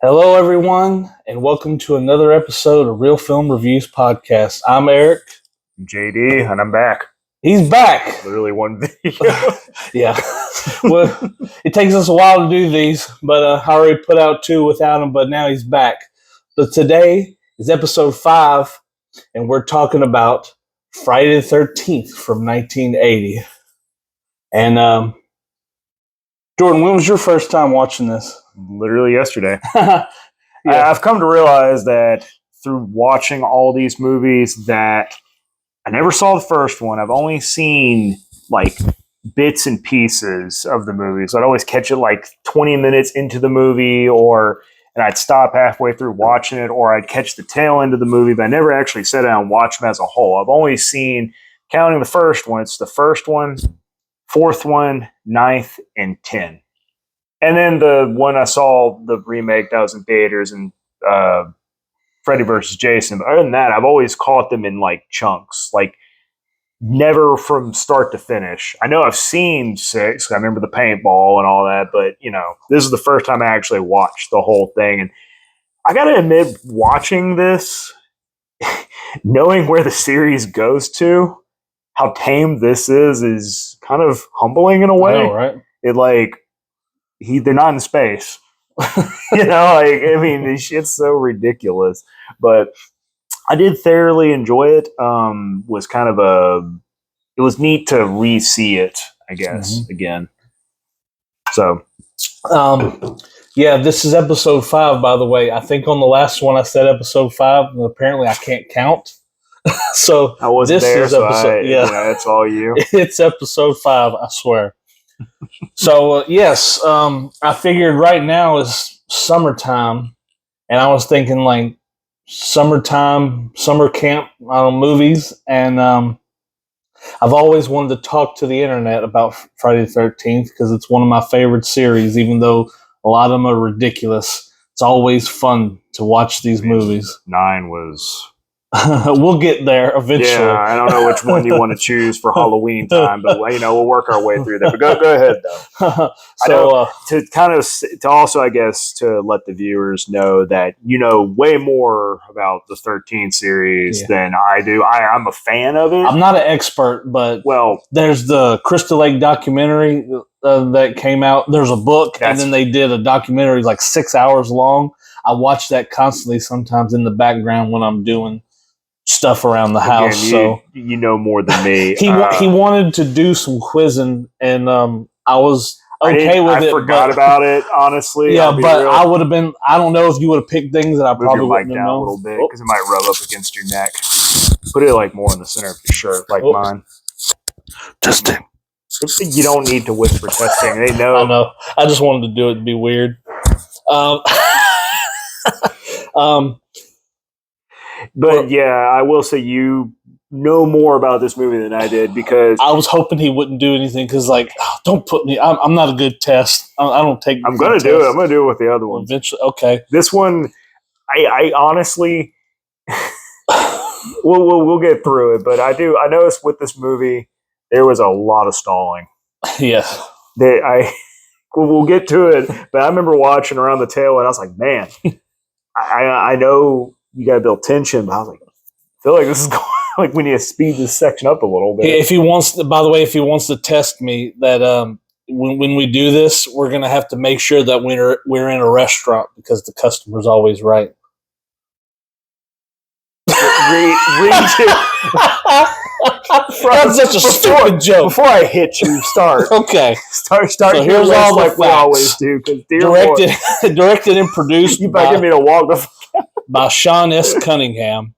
Hello, everyone, and welcome to another episode of Real Film Reviews Podcast. I'm Eric. JD, and I'm back. He's back. Literally one video. Yeah. Well, it takes us a while to do these, but I already put out two without him, but now he's back. But today is episode 5, and we're talking about Friday the 13th from 1980. And, Jordan, when was your first time watching this? Literally yesterday. Yeah. I've come to realize that through watching all these movies that I never saw the first one. I've only seen like bits and pieces of the movie. So I'd always catch it like 20 minutes into the movie and I'd stop halfway through watching it, or I'd catch the tail end of the movie, but I never actually sat down and watched them as a whole. I've only seen, counting the first one, it's the first one, fourth one, 9th, and 10. And then the one I saw, the remake that was in theaters, and Freddy vs. Jason. But other than that, I've always caught them in like chunks, like never from start to finish. I know I've seen 6. I remember the paintball and all that, but this is the first time I actually watched the whole thing. And I got to admit, watching this, knowing where the series goes to, how tame this is kind of humbling in a way. I know, right? It like, they're not in space. It's so ridiculous. But I did thoroughly enjoy it. It was neat to re-see it, I guess, again. So, yeah, this is episode 5, by the way. I think on the last one I said episode 5, and apparently I can't count. So I wasn't this there, is so episode, it's all you. It's episode 5, I swear. So, yes, I figured right now is summertime, and I was thinking like summertime, summer camp movies, and I've always wanted to talk to the internet about Friday the 13th because it's one of my favorite series, even though a lot of them are ridiculous. It's always fun to watch these movies. 9 was... We'll get there eventually. Yeah, I don't know which one you want to choose for Halloween time, but we'll work our way through that. But go ahead though. So to also, I guess, to let the viewers know that you know way more about the 13 series than I do. I'm a fan of it. I'm not an expert, but there's the Crystal Lake documentary that came out. There's a book, and then they did a documentary like 6 hours long. I watch that constantly, sometimes in the background when I'm doing stuff around the house. So you know more than me. He wanted to do some quizzing, and I was okay with it. I forgot about it, honestly. Yeah, but I would have been. I don't know if you would have picked things that I probably wouldn't have known. A little bit because it might rub up against your neck. Put it like more in the center of your shirt, like mine. Testing. You don't need to whisper testing. They know. I know. I just wanted to do it to be weird. But yeah, I will say you know more about this movie than I did because I was hoping he wouldn't do anything because, don't put me. I'm not a good test. I don't take. I'm going to do it. I'm going to do it with the other one. Eventually, okay. This one, I honestly, we'll get through it. But I noticed with this movie there was a lot of stalling. Yeah. We'll get to it. But I remember watching around the tail end. I was like, man, I know. You got to build tension, but I was like, I feel like this is going like we need to speed this section up a little bit. If he wants to test me, that when we do this, we're going to have to make sure that we're in a restaurant because the customer's always right. That's such a stupid joke. Before I hit you, start. Okay. Start. So here's all the facts. We always do. Directed and produced. You better give me a walk by Sean S. Cunningham,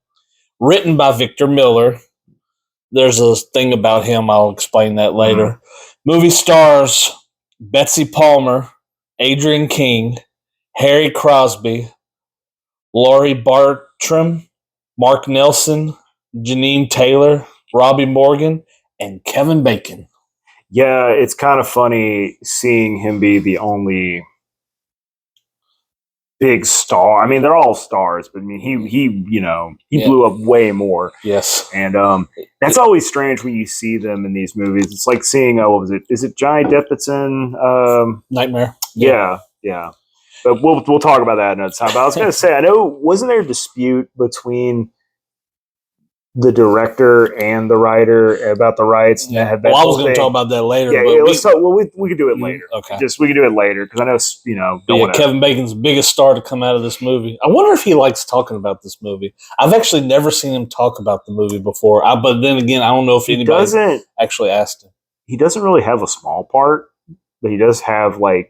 written by Victor Miller. There's a thing about him. I'll explain that later. Mm-hmm. Movie stars Betsy Palmer, Adrienne King, Harry Crosby, Laurie Bartram, Mark Nelson, Janine Taylor, Robbie Morgan, and Kevin Bacon. Yeah, it's kind of funny seeing him be the only big star. I mean, they're all stars, but I mean, he blew up way more. Yes, and that's always strange when you see them in these movies. It's like seeing what was it? Is it Johnny Depp that's in Nightmare? Yeah. But we'll talk about that another time. But I was going to say, I know, wasn't there a dispute between the director and the writer about the rights? Yeah. That Well, I was going to talk about that later. Yeah, but let's talk. Well, we can do it later. Okay. We can do it later because I know But yeah, Kevin Bacon's biggest star to come out of this movie. I wonder if he likes talking about this movie. I've actually never seen him talk about the movie before. But then again, I don't know if anybody actually asked him. He doesn't really have a small part, but he does have like.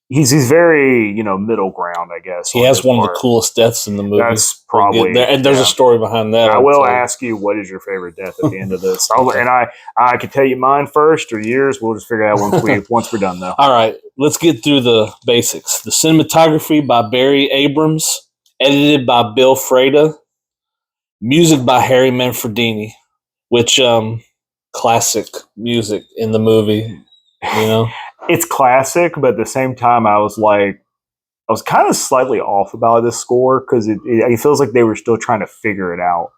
He's very, middle ground, I guess. He has one of the coolest deaths in the movie. That's probably and there's a story behind that. I will ask you, what is your favorite death at the end of this? Okay. And I can tell you mine first or yours. We'll just figure it out once we're done, though. All right, let's get through the basics. The cinematography by Barry Abrams, edited by Bill Freda, music by Harry Manfredini, which classic music in the movie, It's classic, but at the same time, I was kind of slightly off about this score because it feels like they were still trying to figure it out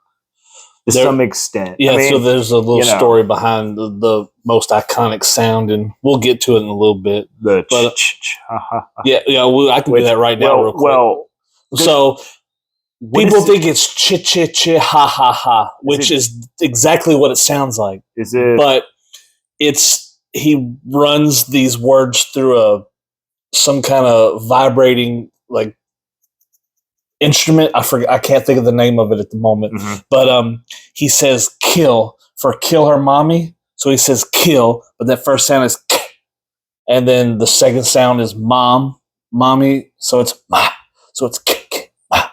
to some extent. Yeah, so there's a little story behind the most iconic sound, and we'll get to it in a little bit. I can do that right now real quick. So people think it's ch ha ha ha, which is exactly what it sounds like. Is it? But he runs these words through some kind of vibrating like instrument. I can't think of the name of it at the moment. Mm-hmm. But he says kill her mommy. So he says kill, but that first sound is k, and then the second sound is mommy. So it's ma. So it's k, ma.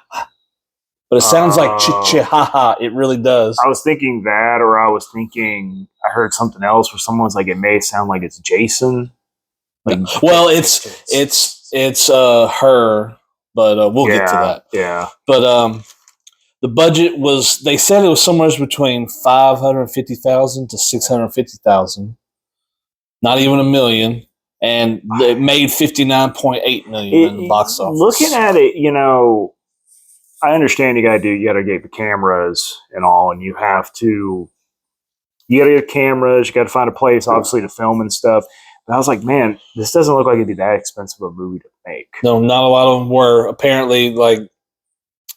But it sounds like ch ha ha. It really does. I was thinking that, or I was thinking I heard something else where someone's like, it may sound like it's Jason. Well, it's her, but we'll get to that. Yeah. But the budget was, they said it was somewhere between $550,000 to $650,000, not even $1 million, and it made $59.8 million in the box office. Looking at it, I understand you got to get the cameras and all, and you got to get cameras, you got to find a place, obviously, to film and stuff. But I was like, man, this doesn't look like it'd be that expensive a movie to make. No, not a lot of them were. Apparently,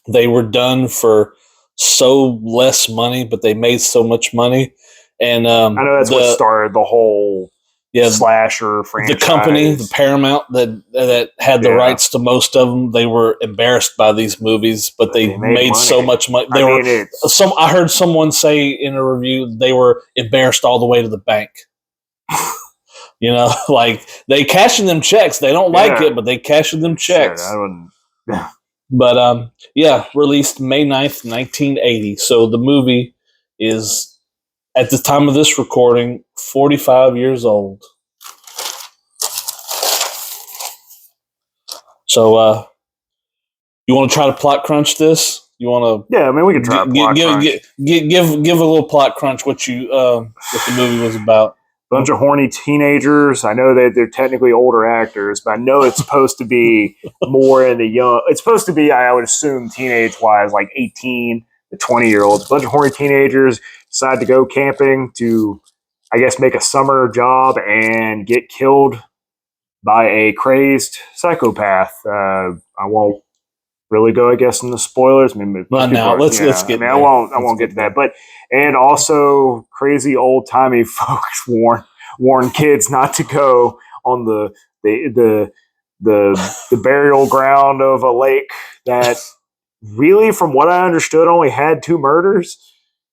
they were done for so less money, but they made so much money. And I know that's what started the whole slasher franchise. The company, the Paramount, that had the rights to most of them, they were embarrassed by these movies, but they made so much money. I heard someone say in a review they were embarrassed all the way to the bank. They cashing them checks. They don't like it, but they cashing them checks. But released May 9th, 1980. So the movie is, at the time of this recording, 45 years old. So you want to try to plot crunch this? You want to? Yeah, I mean, we can try to plot crunch. Give a little plot crunch what the movie was about. Bunch of horny teenagers. I know that they're technically older actors, but I know it's supposed to be more in the young. It's supposed to be, I would assume, teenage-wise, like 18 to 20-year-olds. A bunch of horny teenagers decide to go camping to, I guess, make a summer job and get killed by a crazed psychopath. I won't really go, I guess, in the spoilers. I mean, let's get. I won't get to that. But and also, crazy old timey folks warn kids not to go on the burial ground of a lake that really, from what I understood, only had 2 murders,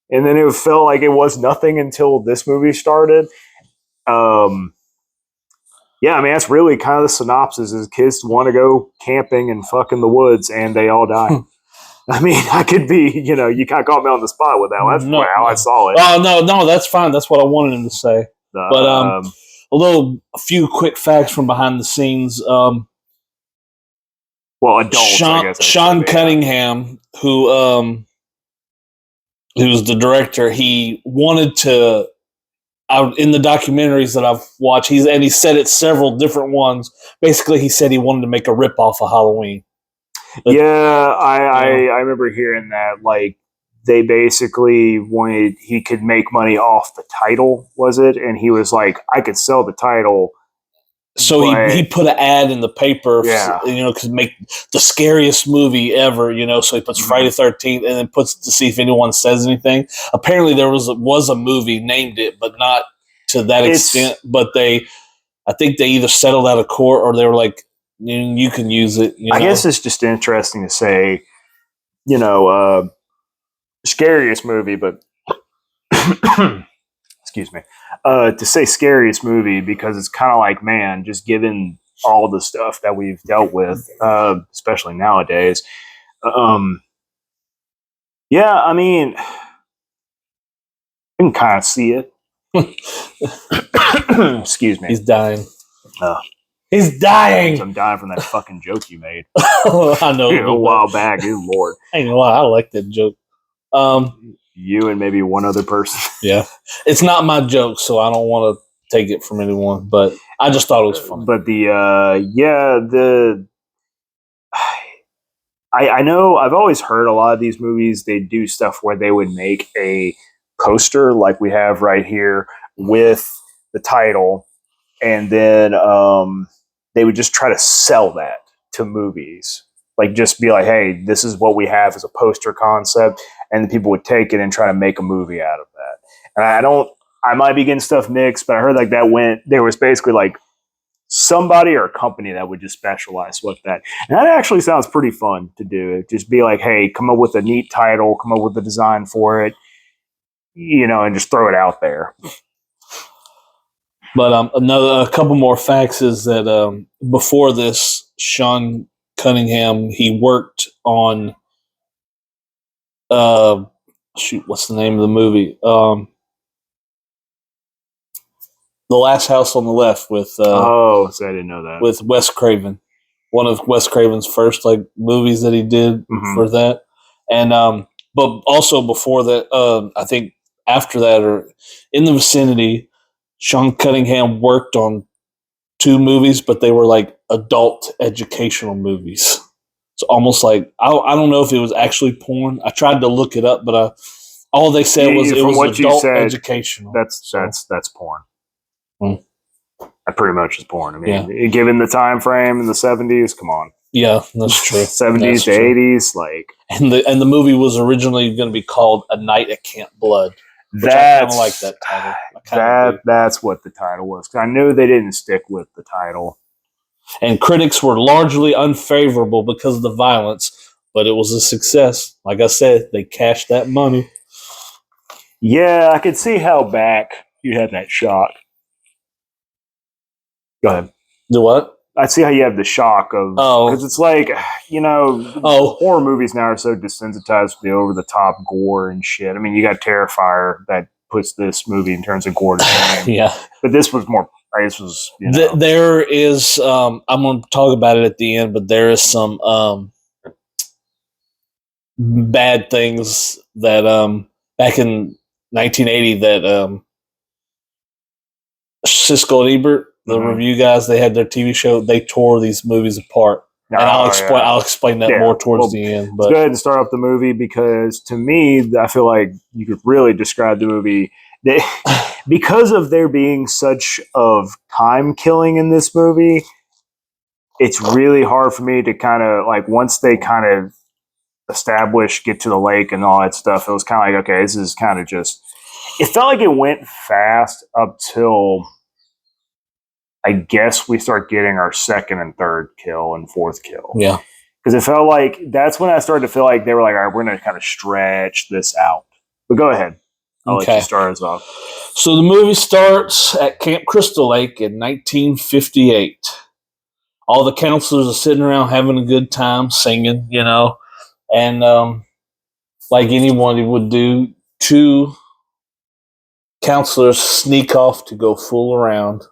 and then it felt like it was nothing until this movie started. Yeah, I mean, that's really kind of the synopsis is kids want to go camping and fuck in the woods, and they all die. I mean, I could be, you kind of caught me on the spot with that one. That's how I saw it. Oh, no, that's fine. That's what I wanted him to say. But a few quick facts from behind the scenes. Well, adults, Sean Cunningham, who's the director, he wanted to, in the documentaries that I've watched, he said it several different ones. Basically, he said he wanted to make a ripoff of Halloween. But, I remember hearing that. Like, they basically wanted he could make money off the title, was it? And he was like, I could sell the title So But- he put an ad in the paper, Yeah. because make the scariest movie ever, So he puts Mhm. Friday the 13th and then puts to see if anyone says anything. Apparently, there was a movie named it, but not to that extent. But I think they either settled out of court or they were like, you can use it. I guess it's just interesting to say, scariest movie, but excuse me, to say scariest movie because it's kind of like, man, just given all the stuff that we've dealt with, especially nowadays. Yeah, I mean, I can kind of see it. Excuse me. He's dying. Oh. He's dying. I'm dying from that fucking joke you made I know. a while back. Good Lord. I ain't gonna lie, I like that joke. You and maybe one other person. Yeah. It's not my joke, so I don't want to take it from anyone, but I just thought it was funny. But I know I've always heard a lot of these movies, they do stuff where they would make a poster like we have right here with the title, and then they would just try to sell that to movies. Like just be like, hey, this is what we have as a poster concept, and the people would take it and try to make a movie out of that. And I might be getting stuff mixed, but I heard like there was basically like somebody or a company that would just specialize with that. And that actually sounds pretty fun to do. Just be like, hey, come up with a neat title, come up with a design for it, and just throw it out there. But a couple more facts is that before this, Sean Cunningham, he worked on what's the name of the movie? The Last House on the Left with so I didn't know that. with Wes Craven, one of Wes Craven's first movies that he did for that, and but also before that, I think after that or in the vicinity, Sean Cunningham worked on 2 movies, but they were like adult educational movies. It's almost like I don't know if it was actually porn. I tried to look it up, but all they said was it was adult educational. That's porn. Hmm. That pretty much is porn. I mean, given the time frame in the 70s, come on. Yeah, that's true. 70s to 80s, like, and the movie was originally going to be called A Night at Camp Blood. Which I kind of like that title. That's what the title was. I knew they didn't stick with the title. And critics were largely unfavorable because of the violence, but it was a success. Like I said, they cashed that money. Yeah, I could see how back you had that shock. Go ahead. The what? I see how you have the shock of because it's like horror movies now are so desensitized with the over the top gore and shit. I mean, you got Terrifier that puts this movie in terms of gore to shame. Yeah, but this was more. This was there is. I'm going to talk about it at the end, but there is some bad things that back in 1980 that Siskel and Ebert, the review guys, they had their TV show. They tore these movies apart, and I'll explain that more towards the end. But let's go ahead and start off the movie because to me, I feel like you could really describe the movie because of there being such of time killing in this movie. It's really hard for me to kind of like once they kind of get to the lake and all that stuff. It was kind of like, okay, this is kind of just. It felt like it went fast up till. I guess we start getting our second and third kill and fourth kill. Yeah. Because it felt like that's when I started to feel like they were like, all right, we're going to kind of stretch this out. But go ahead. I'll let you start us off. So the movie starts at Camp Crystal Lake in 1958. All the counselors are sitting around having a good time singing, and like anyone would do, 2 counselors sneak off to go fool around.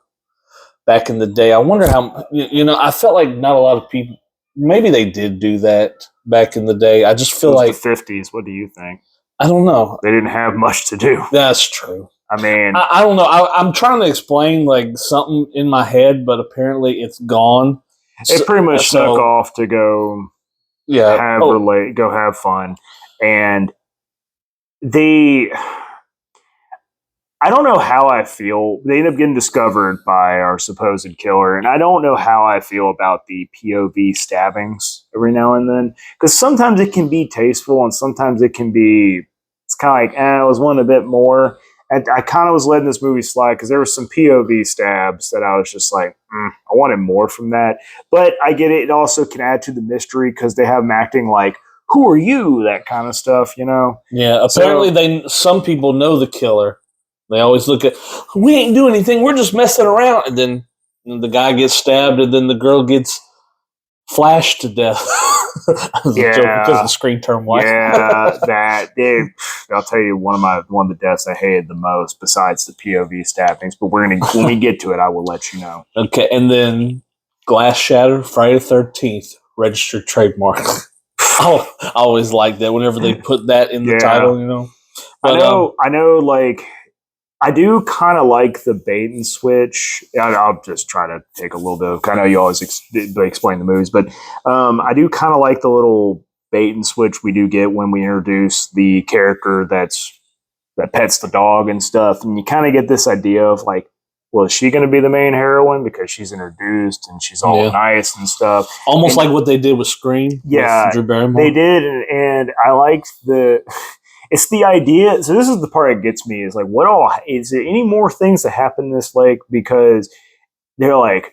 Back in the day, I wonder how I felt like not a lot of people. Maybe they did do that back in the day. I just feel like the 50s. What do you think? I don't know. They didn't have much to do. That's true. I mean, I don't know. I'm trying to explain like something in my head, but apparently it's gone. It pretty much snuck off to go. Yeah, go have fun, and I I don't know how I feel. They end up getting discovered by our supposed killer, and I don't know how I feel about the POV stabbings every now and then. Because sometimes it can be tasteful, and sometimes it can be. It's kind of like, I was wanting a bit more. And I kind of was letting this movie slide because there were some POV stabs that I was just like, I wanted more from that. But I get it. It also can add to the mystery because they have them acting like, who are you? That kind of stuff, you know? Yeah, apparently some people know the killer. They always look at, we ain't doing anything, we're just messing around. And then the guy gets stabbed, and then the girl gets flashed to death. Yeah, because of screen term white. Yeah, I'll tell you one of the deaths I hated the most, besides the POV stabbings. But when we get to it, I will let you know. Okay, and then Glass Shatter, Friday the 13th, registered trademark. I always like that whenever they put that in the title, you know. But, I know. Like, I do kind of like the bait and switch. I'll just try to take a little bit of. I know you always explain the movies, but I do kind of like the little bait and switch we do get when we introduce the character that pets the dog and stuff, and you kind of get this idea of like, well, is she going to be the main heroine because she's introduced and she's all nice and stuff? Almost like what they did with Scream. Yeah, with Drew Barrymore. They did, and I liked it's the idea. So this is the part that gets me is like, is there any more things that happen in this lake? Because they're like,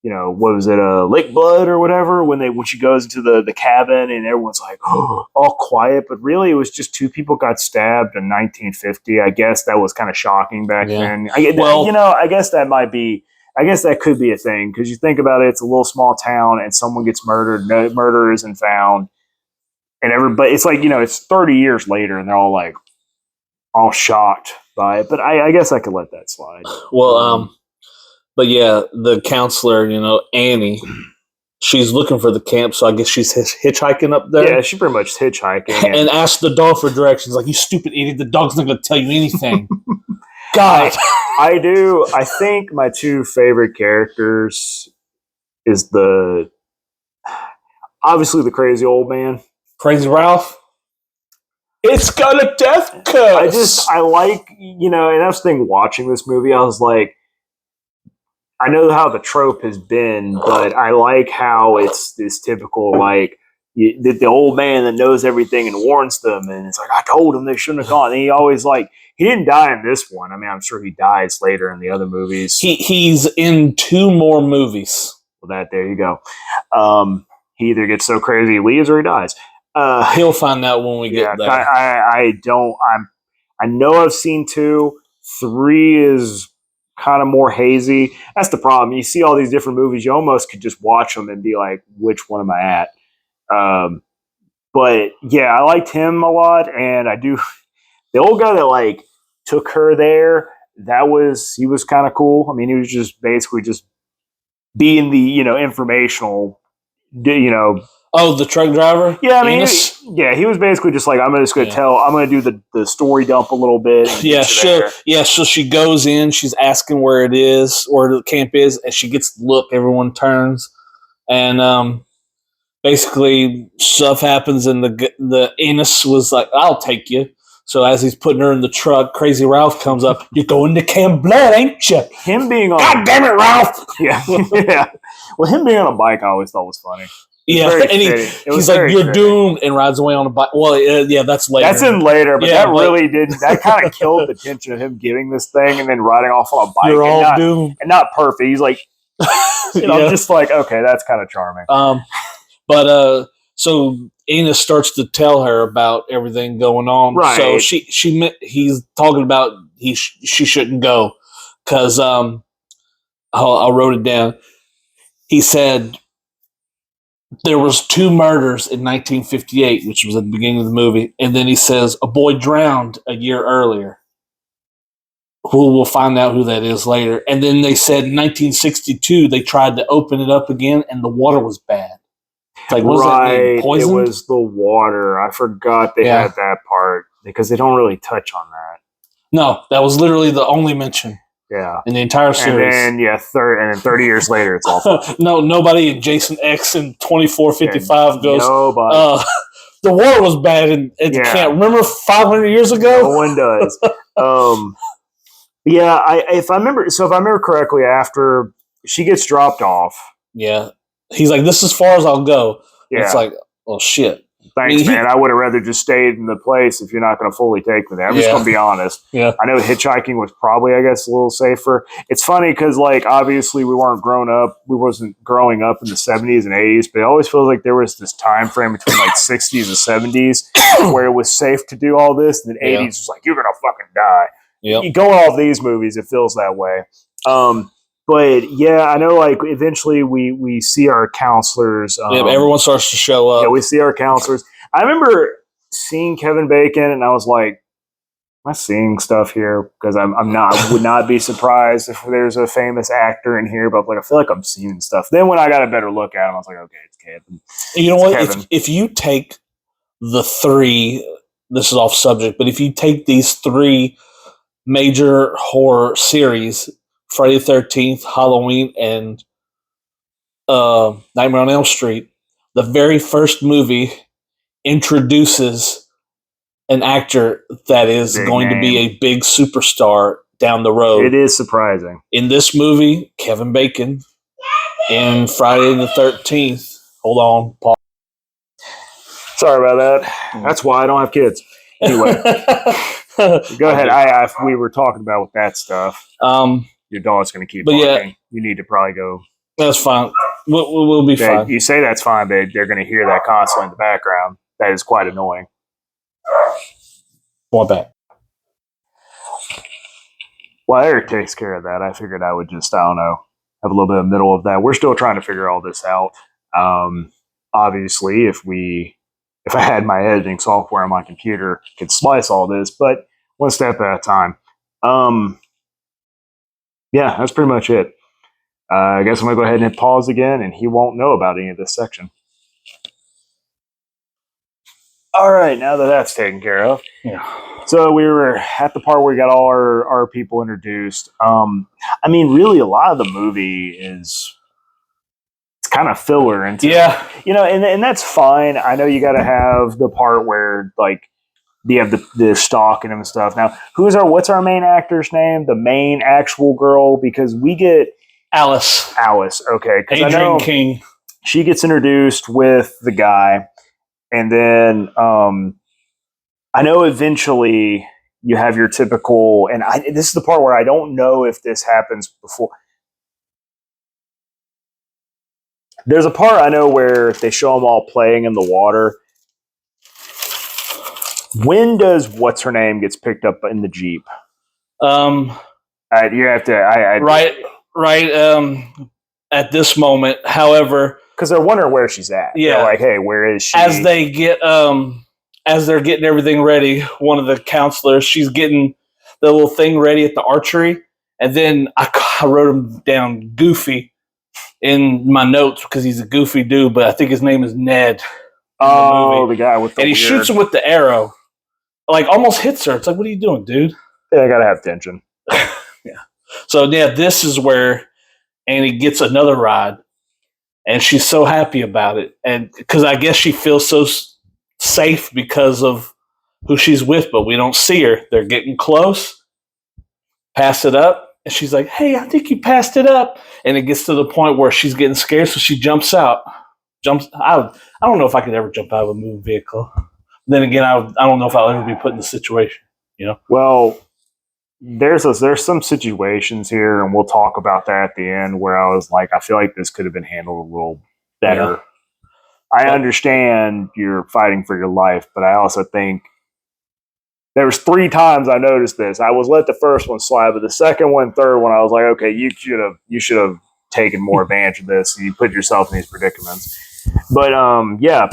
you know, what was it, lake blood or whatever, when she goes into the cabin and everyone's like, oh, all quiet, but really it was just two people got stabbed in 1950. I guess that was kind of shocking back then. I guess that could be a thing, because you think about it, it's a little small town and someone gets murdered, no murder isn't found, and everybody, it's like, you know, it's 30 years later and they're all like all shocked by it. But I guess I could let that slide. Well, but yeah, the counselor, you know, Annie, she's looking for the camp, so I guess she's hitchhiking up there. Yeah, she's pretty much hitchhiking. And asks the dog for directions. Like, you stupid idiot, the dog's not going to tell you anything. God. I do. I think my two favorite characters is obviously the crazy old man. Crazy Ralph. It's got a death curse. I like, you know, and I was thinking watching this movie, I was like, I know how the trope has been, but I like how it's this typical, like, the old man that knows everything and warns them, and it's like, I told him they shouldn't have gone. And he always, like, he didn't die in this one. I mean, I'm sure he dies later in the other movies. He's in 2 more movies. Well, there you go. He either gets so crazy he leaves or he dies. He'll find out when we get there. I know I've seen 2. 3 is kind of more hazy. That's the problem. You see all these different movies, you almost could just watch them and be like, which one am I at? But yeah, I liked him a lot, and I do. The old guy that like took her there, he was kind of cool. I mean, he was just basically just being the, you know, informational, you know. Oh, the truck driver? Yeah, I mean, he was basically just like, I'm going to do the story dump a little bit. Yeah, sure. Yeah, so she goes in, she's asking where it is, where the camp is, and she gets the look, everyone turns, and basically stuff happens, and the Ennis was like, I'll take you. So as he's putting her in the truck, Crazy Ralph comes up, you're going to Camp Blood, ain't you? Him being on... God damn it, Ralph! Yeah, yeah. Well, him being on a bike I always thought was funny. Yeah, and he's like, you're doomed, and rides away on a bike. Well, yeah, that's later. That's in later, but really didn't. That kind of killed the tension of him getting this thing and then riding off on a bike. You're all doomed. And not perfect. He's like, I'm just like, okay, that's kind of charming. But so Ennis starts to tell her about everything going on. Right. So he's talking about she shouldn't go because I wrote it down. He said there was 2 murders in 1958, which was at the beginning of the movie, and then he says a boy drowned a year earlier. We'll find out who that is later. And then they said in 1962 they tried to open it up again, and the water was bad. It's like, was that poisoned? It was the water. I forgot they had that part because they don't really touch on that. No, that was literally the only mention. Yeah, in the entire series. And then 30 years later, it's awful. No, nobody in Jason X and 2455 goes. Nobody. The war was bad, and can't remember 500 years ago. No one does. Yeah, if I remember correctly, after she gets dropped off, Yeah. He's like, this is as far as I'll go. And it's yeah, like, well, shit. thanks, man. I would have rather just stayed in the place if you're not going to fully take me there. I'm just going to be honest. Yeah. I know hitchhiking was probably, I guess, a little safer. It's funny because, like, obviously we wasn't growing up in the 70s and 80s, but it always feels like there was this time frame between like 60s and 70s where it was safe to do all this, and then 80s was like, you're going to fucking die. Yep. You go off these movies, it feels that way. But yeah, I know. Like eventually, we see our counselors. Everyone starts to show up. Yeah, we see our counselors. I remember seeing Kevin Bacon, and I was like, "Am I seeing stuff here?" Because I'm not. I would not be surprised if there's a famous actor in here. But like, I feel like I'm seeing stuff. Then when I got a better look at him, I was like, "Okay, it's Kevin." You know what? If you take the three, this is off subject, but if you take these three major horror series, Friday the 13th, Halloween, and Nightmare on Elm Street, the very first movie introduces an actor that is going to be a big superstar down the road. It is surprising. In this movie, Kevin Bacon. In Friday the 13th, hold on, Paul. Sorry about that. That's why I don't have kids. Anyway, go ahead. We were talking about with that stuff. Your dog's going to keep barking. Yeah, you need to probably go. That's fine. We'll be fine. You say that's fine, but they're going to hear that constantly in the background. That is quite annoying. Want that? Well, Eric takes care of that. I figured I would just, I don't know, have a little bit of middle of that. We're still trying to figure all this out. Obviously, if I had my editing software on my computer, I could slice all this, but one step at a time. Yeah, that's pretty much it. I guess I'm going to go ahead and hit pause again, and he won't know about any of this section. All right, now that that's taken care of. Yeah. So we were at the part where we got all our people introduced. I mean, really, a lot of the movie is it's kind of filler. And and that's fine. I know you got to have the part where, like, you have the stalking and stuff. Now, what's our main actor's name? The main actual girl, because we get Alice. Okay, because Adrienne King. She gets introduced with the guy, and then I know eventually you have your typical. And this is the part where I don't know if this happens before. There's a part I know where they show them all playing in the water. When does what's her name gets picked up in the Jeep? You have to. Right. At this moment, however, because they're wondering where she's at. Yeah. They're like, hey, where is she? As they get, as they're getting everything ready, one of the counselors, she's getting the little thing ready at the archery, and then I wrote him down Goofy in my notes because he's a goofy dude, but I think his name is Ned. The guy with the and he shoots him with the arrow, like almost hits her. It's like, what are you doing, dude? Yeah, I gotta have tension. Yeah. So yeah, this is where Annie gets another ride, and she's so happy about it, and because I guess she feels so safe because of who she's with, but we don't see her. They're getting close. Pass it up, and she's like, "Hey, I think you passed it up," and it gets to the point where she's getting scared, so she jumps out. I don't know if I could ever jump out of a moving vehicle. Then again, I don't know if I'll ever be put in the situation. Well, there's some situations here, and we'll talk about that at the end, where I was like, I feel like this could have been handled a little better. Yeah. I understand you're fighting for your life, but I also think there was 3 times I noticed this. I was let the first one slide, but the second one, third one, I was like, okay, you should have taken more advantage of this, and you put yourself in these predicaments. But yeah,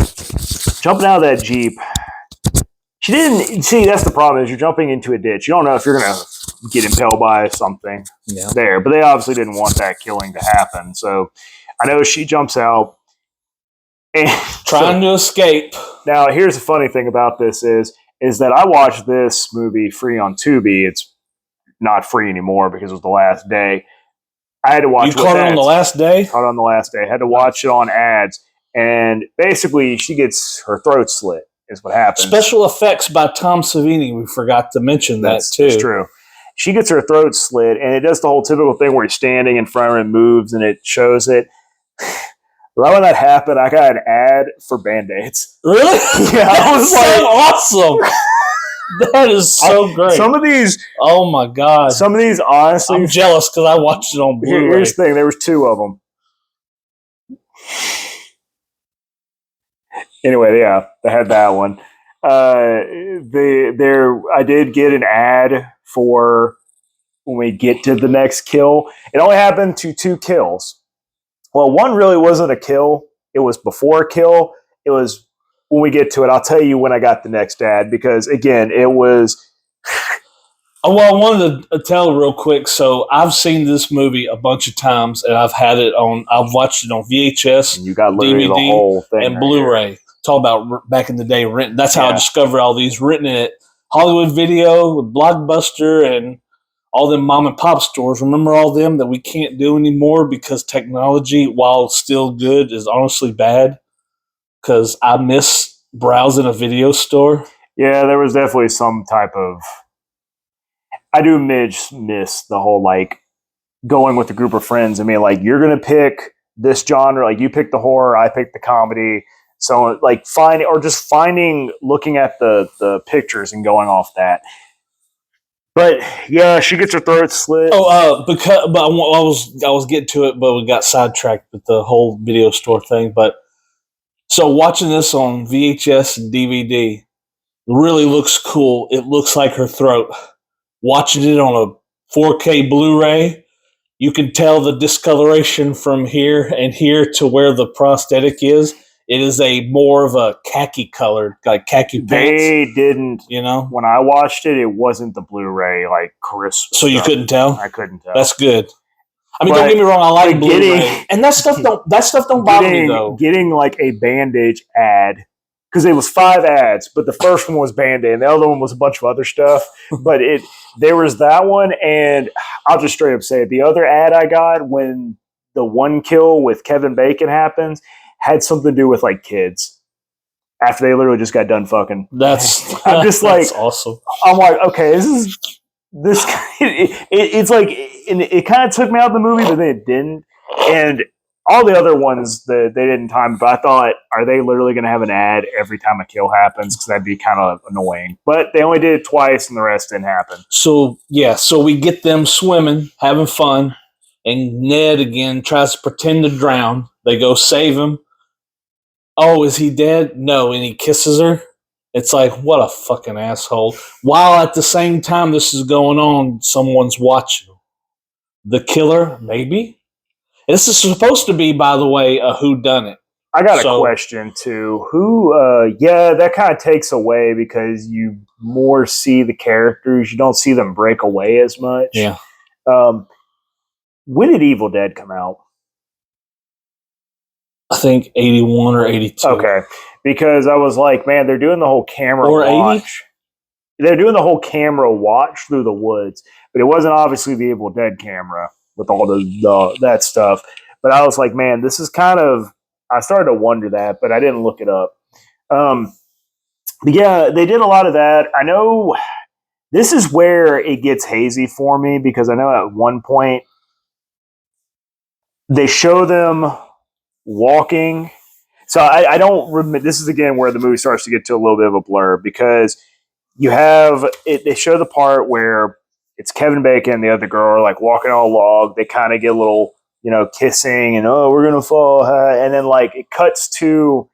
jumping out of that Jeep, she didn't see. That's the problem, is you're jumping into a ditch. You don't know if you're gonna get impaled by something there, but they obviously didn't want that killing to happen. So I know she jumps out and trying to escape. Now, here's the funny thing about this is that I watched this movie free on Tubi. It's not free anymore because it was the last day. I had to watch. You caught it on the last day? Caught it on the last day. Had to watch it on ads. And basically, she gets her throat slit, is what happens. Special effects by Tom Savini. We forgot to mention that, too. That's true. She gets her throat slit, and it does the whole typical thing where he's standing in front of her and moves, and it shows it. Right when that happened, I got an ad for Band-Aids. Really? Yeah, I was so awesome. That is so great. Some of these, oh my god, honestly, I'm jealous because I watched it on Blu-ray. Here's the thing: there was 2 of them. Anyway, yeah, I had that one. I did get an ad for when we get to the next kill. It only happened to 2 kills. Well, one really wasn't a kill. It was before a kill. It was when we get to it. I'll tell you when I got the next ad because, again, it was... Well, I wanted to tell real quick. So I've seen this movie a bunch of times, and I've watched it on VHS, and you got literally DVD, the whole thing and right Blu-ray. here. Talk about back in the day renting. That's how I discovered all these renting at Hollywood Video, with Blockbuster, and all them mom and pop stores. Remember all them that we can't do anymore because technology, while still good, is honestly bad. Because I miss browsing a video store. Yeah, there was definitely some type of... I do miss the whole, like, going with a group of friends. I mean, like, you're going to pick this genre. Like, you pick the horror, I pick the comedy. So, like, looking at the pictures and going off that. But yeah, she gets her throat slit. But I was getting to it, but we got sidetracked with the whole video store thing. But so watching this on VHS and DVD really looks cool. It looks like her throat. Watching it on a 4K Blu-ray, you can tell the discoloration from here and here to where the prosthetic is. It is a more of a khaki colored, like khaki pants. They didn't, when I watched it, it wasn't the Blu-ray, like, crisp. So you couldn't tell? I couldn't tell. That's good. I mean, don't get me wrong, I like Blu-ray. And that stuff don't bother me, though. Getting, like, a Band-Aid ad, because it was 5 ads, but the first one was Band-Aid, and the other one was a bunch of other stuff. But there was that one, and I'll just straight up say it. The other ad I got when the one kill with Kevin Bacon happens had something to do with, like, kids. After they literally just got done fucking. I'm just like, that's awesome. I'm like, okay, this. It's like it kind of took me out of the movie, but then it didn't. And all the other ones that they didn't time. But I thought, are they literally going to have an ad every time a kill happens? Because that'd be kind of annoying. But they only did it twice, and the rest didn't happen. So we get them swimming, having fun, and Ned again tries to pretend to drown. They go save him. Oh, is he dead? No, and he kisses her. It's like, what a fucking asshole. While at the same time this is going on, someone's watching. The killer, maybe? This is supposed to be, by the way, a whodunit. I got a question, too. That kind of takes away because you more see the characters. You don't see them break away as much. Yeah. When did Evil Dead come out? I think 81 or 82. Okay. Because I was like, man, they're doing the whole camera watch. 80? They're doing the whole camera watch through the woods. But it wasn't obviously the Evil Dead camera with all that stuff. But I was like, man, this is kind of... I started to wonder that, but I didn't look it up. But yeah, they did a lot of that. I know this is where it gets hazy for me because I know at one point they show them walking. So I don't remember. This is again where the movie starts to get to a little bit of a blur because you have it. They show the part where it's Kevin Bacon and the other girl like walking on a log. They kind of get a little, kissing and we're gonna fall, and then like it cuts to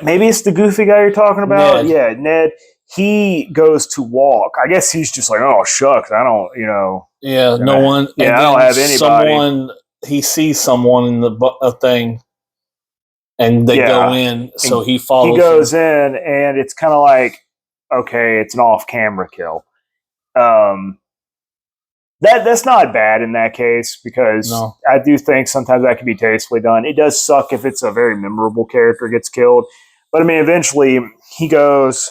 maybe it's the goofy guy you're talking about. Ned. Yeah, Ned. He goes to walk. I guess he's just like, oh shucks, I don't, Yeah, no one. Yeah, I don't have anybody. He sees someone in the thing, and they go in. So he follows. He goes in, and it's kind of like, okay, it's an off-camera kill. That's not bad in that case because I do think sometimes that can be tastefully done. It does suck if it's a very memorable character gets killed, but I mean, eventually he goes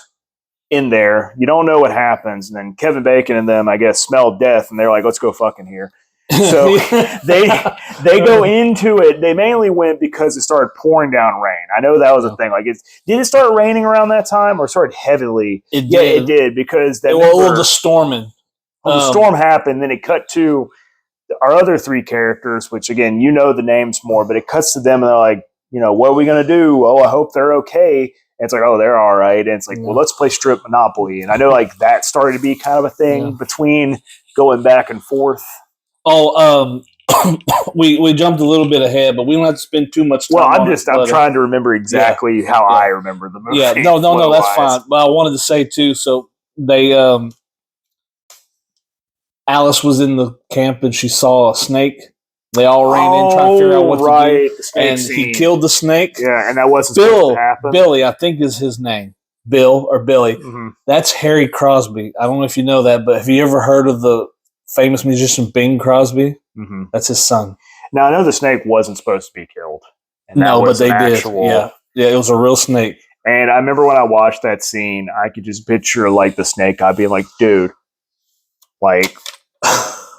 in there. You don't know what happens, and then Kevin Bacon and them, I guess, smell death, and they're like, "Let's go fucking here." So they go into it. They mainly went because it started pouring down rain. I know that was a thing. Like, did it start raining around that time, or started heavily? It did. Yeah, it did because the storming. Well, the storm happened, then it cut to our other three characters, which again, you know the names more, but it cuts to them and they're like, what are we going to do? Oh, I hope they're okay. And it's like, oh, they're all right. And it's like, well, let's play Strip Monopoly. And I know like that started to be kind of a thing between going back and forth. Oh, we jumped a little bit ahead, but we don't have to spend too much time. Well, I'm trying to remember exactly how I remember the movie. Yeah, no, that's fine. But I wanted to say too, so they Alice was in the camp and she saw a snake. They all ran in trying to figure out what to do. And he killed the snake. Yeah, and that wasn't supposed to happen. Billy, I think is his name. Bill or Billy. Mm-hmm. That's Harry Crosby. I don't know if you know that, but have you ever heard of the famous musician Bing Crosby? Mm-hmm. That's his son. Now, I know the snake wasn't supposed to be killed. No, but they did. Yeah, it was a real snake. And I remember when I watched that scene, I could just picture like the snake. I'd be like, dude, like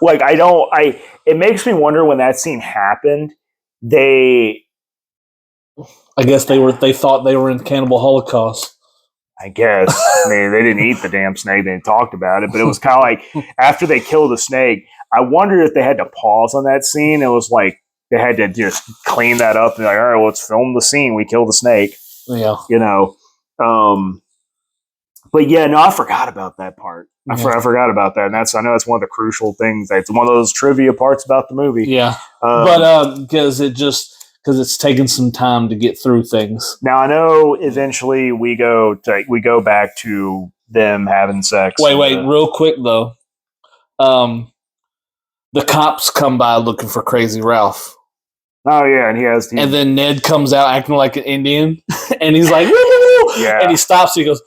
it makes me wonder when that scene happened, I guess they thought they were in Cannibal Holocaust. I guess. I mean, they didn't eat the damn snake. They talked about it, but it was kind of like after they killed the snake, I wondered if they had to pause on that scene. It was like they had to just clean that up and be like, all right, well, let's film the scene. We killed the snake. Yeah. But yeah, no, I forgot about that part. I forgot about that. And I know it's one of the crucial things. It's one of those trivia parts about the movie. Yeah. But because it's taken some time to get through things. Now I know eventually we go back to them having sex. Wait, real quick though. The cops come by looking for Crazy Ralph. Oh yeah, and then Ned comes out acting like an Indian, and he's like, woo! Yeah. And he stops. And he goes,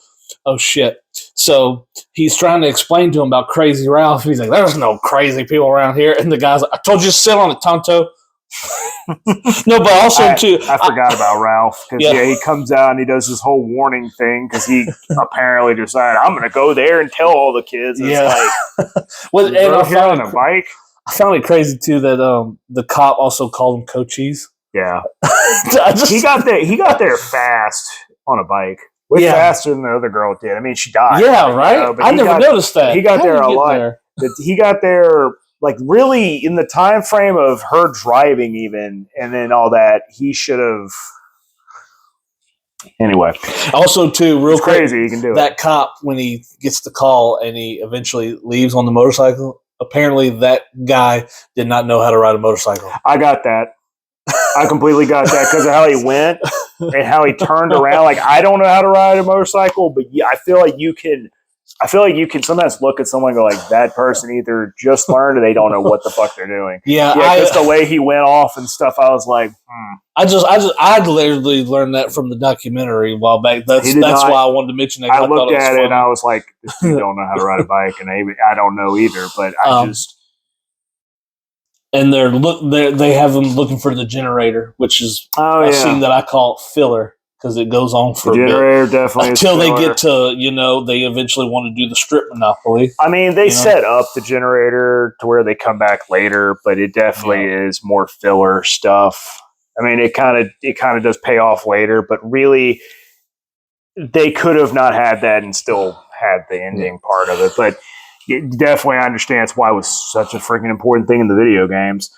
"Oh shit!" So he's trying to explain to him about Crazy Ralph. He's like, "There's no crazy people around here." And the guy's like, "I told you to sit on it, Tonto." No, but also I forgot about Ralph because he comes out and he does this whole warning thing because he apparently decided I'm going to go there and tell all the kids. And it's like, on a bike. I found it crazy too that the cop also called him Cochise. Yeah, he got there fast on a bike. Way faster than the other girl did. I mean, she died. Yeah, right. I never noticed that. He got there a lot. He got there like really in the time frame of her driving, even, and then all that. He should have. Anyway, also too, real quick, crazy. He can do that cop when he gets the call and he eventually leaves on the motorcycle. Apparently, that guy did not know how to ride a motorcycle. I got that. I completely got that because of how he went and how he turned around. Like, I don't know how to ride a motorcycle, but I feel like you can sometimes look at someone and go like, that person either just learned or they don't know what the fuck they're doing. Yeah, just the way he went off and stuff. I was like, I literally learned that from the documentary a while back. That's why I wanted to mention that. I looked at it and I was like, you don't know how to ride a bike, and I don't know either. But I just. And they have them looking for the generator, which is a scene that I call filler because it goes on for the generator definitely until they get to they eventually want to do the strip monopoly. I mean, they set up the generator to where they come back later, but it definitely is more filler stuff. I mean, it kind of does pay off later, but really, they could have not had that and still had the ending part of it, but. Definitely, I understand that's why it was such a freaking important thing in the video games,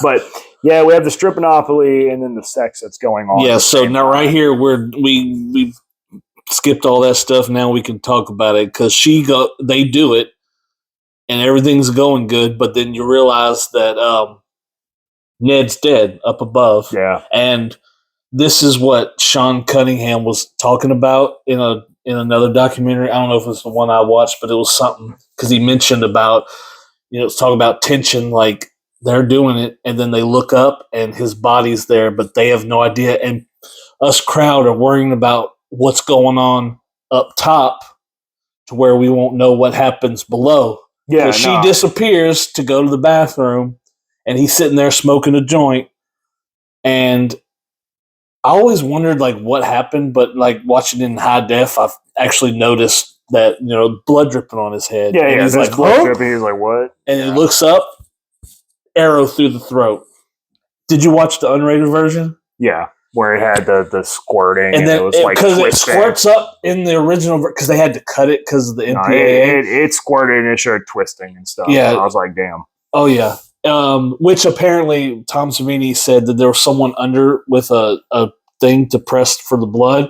But yeah, we have the strip monopoly and then the sex that's going on. Yeah, so now right here we've skipped all that stuff. Now we can talk about it because they do it, and everything's going good. But then you realize that Ned's dead up above. Yeah, and this is what Sean Cunningham was talking about in another documentary. I don't know if it's the one I watched, but it was something because he mentioned about, it's talking about tension, like they're doing it and then they look up and his body's there, but they have no idea. And us crowd are worrying about what's going on up top to where we won't know what happens below. Yeah. She disappears to go to the bathroom and he's sitting there smoking a joint. And I always wondered like what happened, but like watching it in high def, I've actually noticed that blood dripping on his head. Yeah, he's like blood dripping. He's like, what? And he looks up, arrow through the throat. Did you watch the unrated version? Yeah. where it had the squirting and then it was like because it twisting. squirts up in the original because they had to cut it because of the No, MPAA. it squirted and it started twisting and stuff. Yeah. And I was like, damn. Oh yeah. Which apparently Tom Savini said that there was someone under with a thing to press for the blood,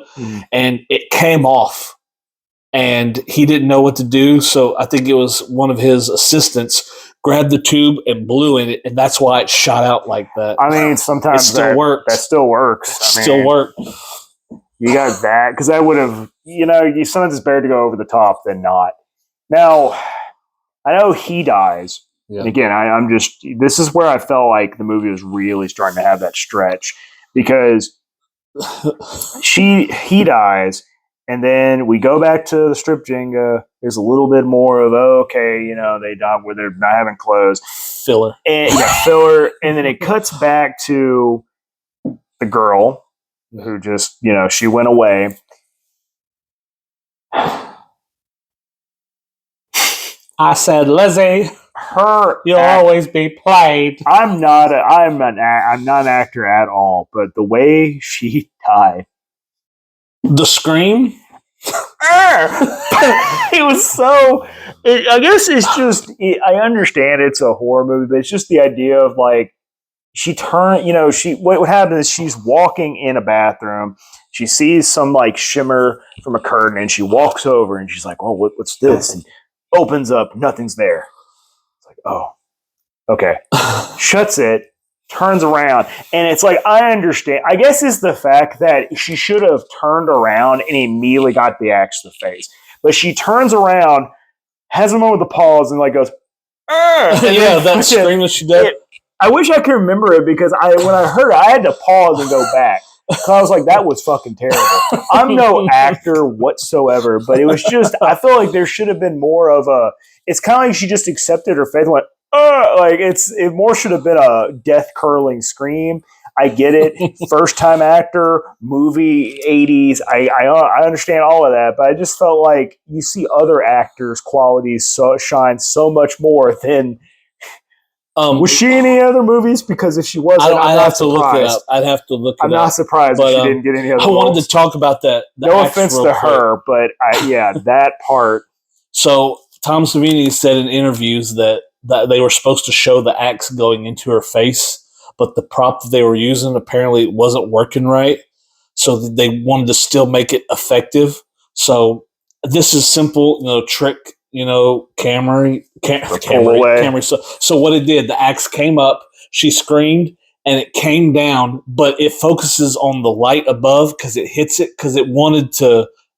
and it came off, and he didn't know what to do. So I think it was one of his assistants grabbed the tube and blew in it, and that's why it shot out like that. I mean, sometimes it still works. That still works. Still work. You got that because that would have, you sometimes it's better to go over the top than not. Now, I know he dies. Yeah. And again, I'm just, this is where I felt like the movie was really starting to have that stretch because he dies, and then we go back to the strip Jenga. There's a little bit more of they die where they're not having clothes, filler, and filler, and then it cuts back to the girl who just she went away. I said, Lizzie, you'll always be played. I'm not an actor at all, but the way she died, the scream, it was so. I guess it's just. I understand it's a horror movie, but it's just the idea of like she turned. What happened is she's walking in a bathroom. She sees some like shimmer from a curtain, and she walks over, and she's like, "Oh, what's this?" And opens up, nothing's there. It's like, oh, okay. Shuts it, turns around, and it's like, I understand. I guess it's the fact that she should have turned around and immediately got the axe to the face. But she turns around, has a moment of pause, and like goes, yeah, that scream that she did. I wish I could remember it because when I heard it, I had to pause and go back. I was like, that was fucking terrible. I'm no actor whatsoever, but it was just, I feel like there should have been more of it's kind of like she just accepted her fate and went, like it more should have been a death curling scream. I get it. First time actor, movie, 80s. I understand all of that, but I just felt like you see other actors' qualities shine so much more than. Was she in any other movies? Because if she wasn't, I'd have to look it up. I'd have to look it up. I'm not surprised if she didn't get any other roles. I wanted to talk about that. No offense to her, but that part. So Tom Savini said in interviews that they were supposed to show the axe going into her face, but the prop that they were using apparently wasn't working right. So they wanted to still make it effective. So this is simple, trick. Camera. So what it did, the axe came up, she screamed, and it came down, but it focuses on the light above because it hits it because it wanted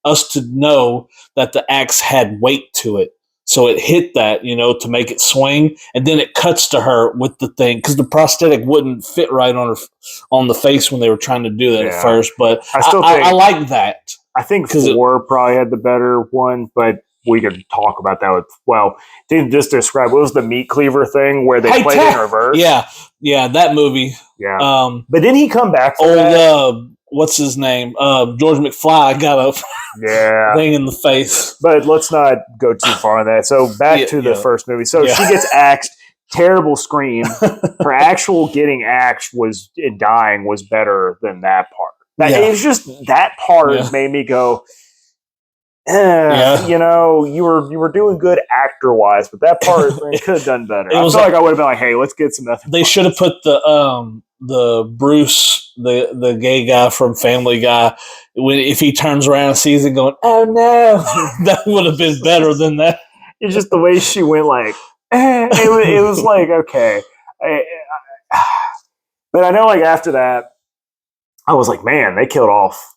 us to know that the axe had weight to it. So it hit that, to make it swing, and then it cuts to her with the thing because the prosthetic wouldn't fit right on the face when they were trying to do that at first. But I like that. I think 4 probably had the better one, but we could talk about that didn't just describe what was the meat cleaver thing where they played it in reverse. Yeah, that movie. Yeah. But didn't he come back for that? What's his name? George McFly got a thing in the face. But let's not go too far on that. So back to the first movie. So she gets axed, terrible scream. Her actual getting axed and dying was better than that part. It's just that part made me go, you were doing good actor wise, but that part could have done better. I feel like I would have been like, hey, let's get some nothing. They should have put the Bruce, the gay guy from Family Guy, if he turns around and sees it going, oh no, that would have been better than that. It's just the way she went like, it was like, okay. But I know like after that, I was like, man, they killed off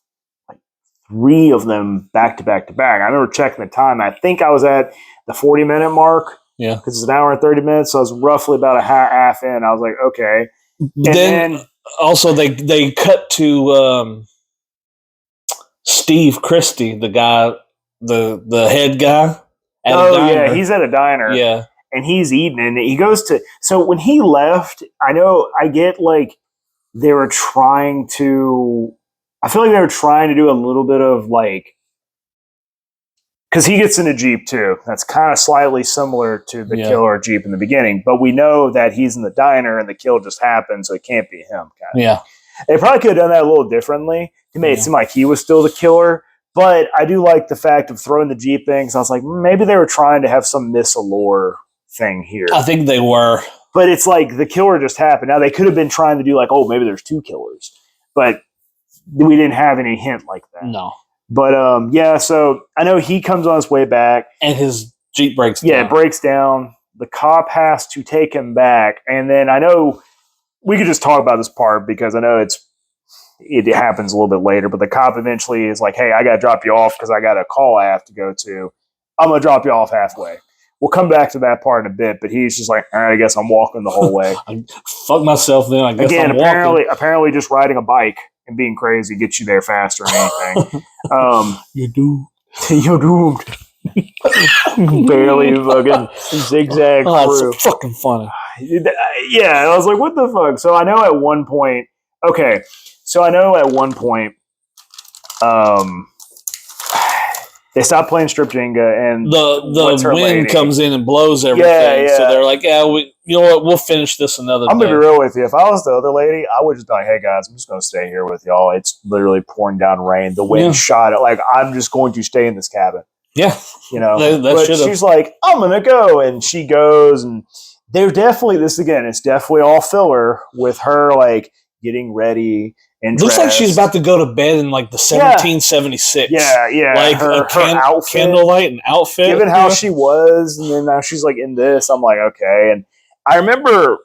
3 of them back to back to back. I remember checking the time. I think I was at the 40-minute mark. Yeah. Because it's an hour and 30 minutes. So I was roughly about a half in. I was like, okay. And then also they cut to Steve Christie, the guy, the head guy. Yeah. He's at a diner. Yeah. And he's eating. And he goes to. So when he left, I get like they were trying to. I feel like they were trying to do a little bit of like, because he gets in a Jeep too. That's kind of slightly similar to the killer Jeep in the beginning, but we know that he's in the diner and the kill just happened, so it can't be him. Yeah. They probably could have done that a little differently to make it seem like he was still the killer. But I do like the fact of throwing the Jeep thing. Because I was like, maybe they were trying to have some Miss Allure thing here. I think they were. But it's like the killer just happened. Now, they could have been trying to do like, maybe there's two killers. But we didn't have any hint like that. No. But, so I know he comes on his way back. And his Jeep breaks down. Yeah, it breaks down. The cop has to take him back. And then I know we could just talk about this part because I know it happens a little bit later, but the cop eventually is like, hey, I got to drop you off because I got a call I have to go to. I'm going to drop you off halfway. We'll come back to that part in a bit, but he's just like, all right, I guess I'm walking the whole way. Fuck myself then. I guess Again, I'm walking. apparently just riding a bike and being crazy gets you there faster than anything. You're doomed. You're doomed. Barely fucking zigzag through. It's fucking funny. Yeah, I was like, what the fuck? So I know at one point, they stopped playing strip Jenga, and the wind comes in and blows everything. Yeah. So they're like, yeah, you know what? We'll finish this another day. I'm going to be real with you. If I was the other lady, I would just be like, hey, guys, I'm just going to stay here with y'all. It's literally pouring down rain. The wind shot it. Like, I'm just going to stay in this cabin. Yeah. You know? But she's like, I'm going to go. And she goes, and they're definitely, it's definitely all filler with her, like, getting ready. And looks like she's about to go to bed in like the 1776. Yeah. Like her outfit, candlelight and outfit. Given how she was, and then now she's like in this, I'm like, okay. And I remember,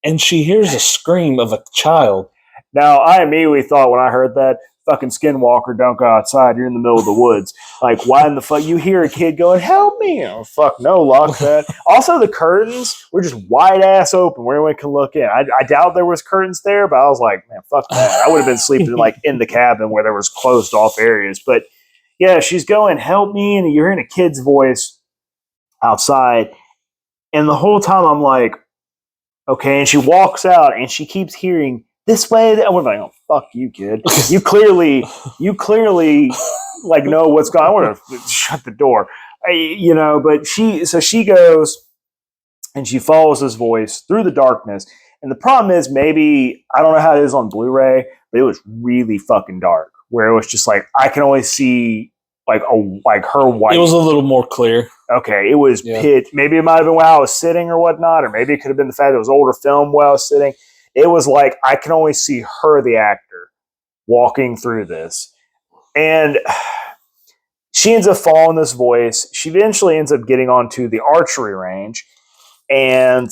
and she hears a scream of a child. Now I immediately thought when I heard that, fucking Skinwalker, don't go outside. You're in the middle of the woods. Like, why in the fuck you hear a kid going, help me? Oh, fuck no, lock that. Also, the curtains were just wide ass open where anyone can look in. I doubt there was curtains there, but I was like, man, fuck that. I would have been sleeping like in the cabin where there was closed off areas. But yeah, she's going, help me, and you're hearing a kid's voice outside. And the whole time I'm like, okay, and she walks out and she keeps hearing this way. I was like, oh, fuck you, kid. You clearly like know what's going on. I want to shut the door. But she goes and she follows his voice through the darkness. And the problem is, maybe, I don't know how it is on Blu-ray, but it was really fucking dark where it was just like, I can only see like her white. It was a little more clear. Okay, it was pitch. Maybe it might have been while I was sitting or whatnot, or maybe it could have been the fact that it was older film while I was sitting. It was like I can only see her, the actor, walking through this. And she ends up following this voice. She eventually ends up getting onto the archery range. And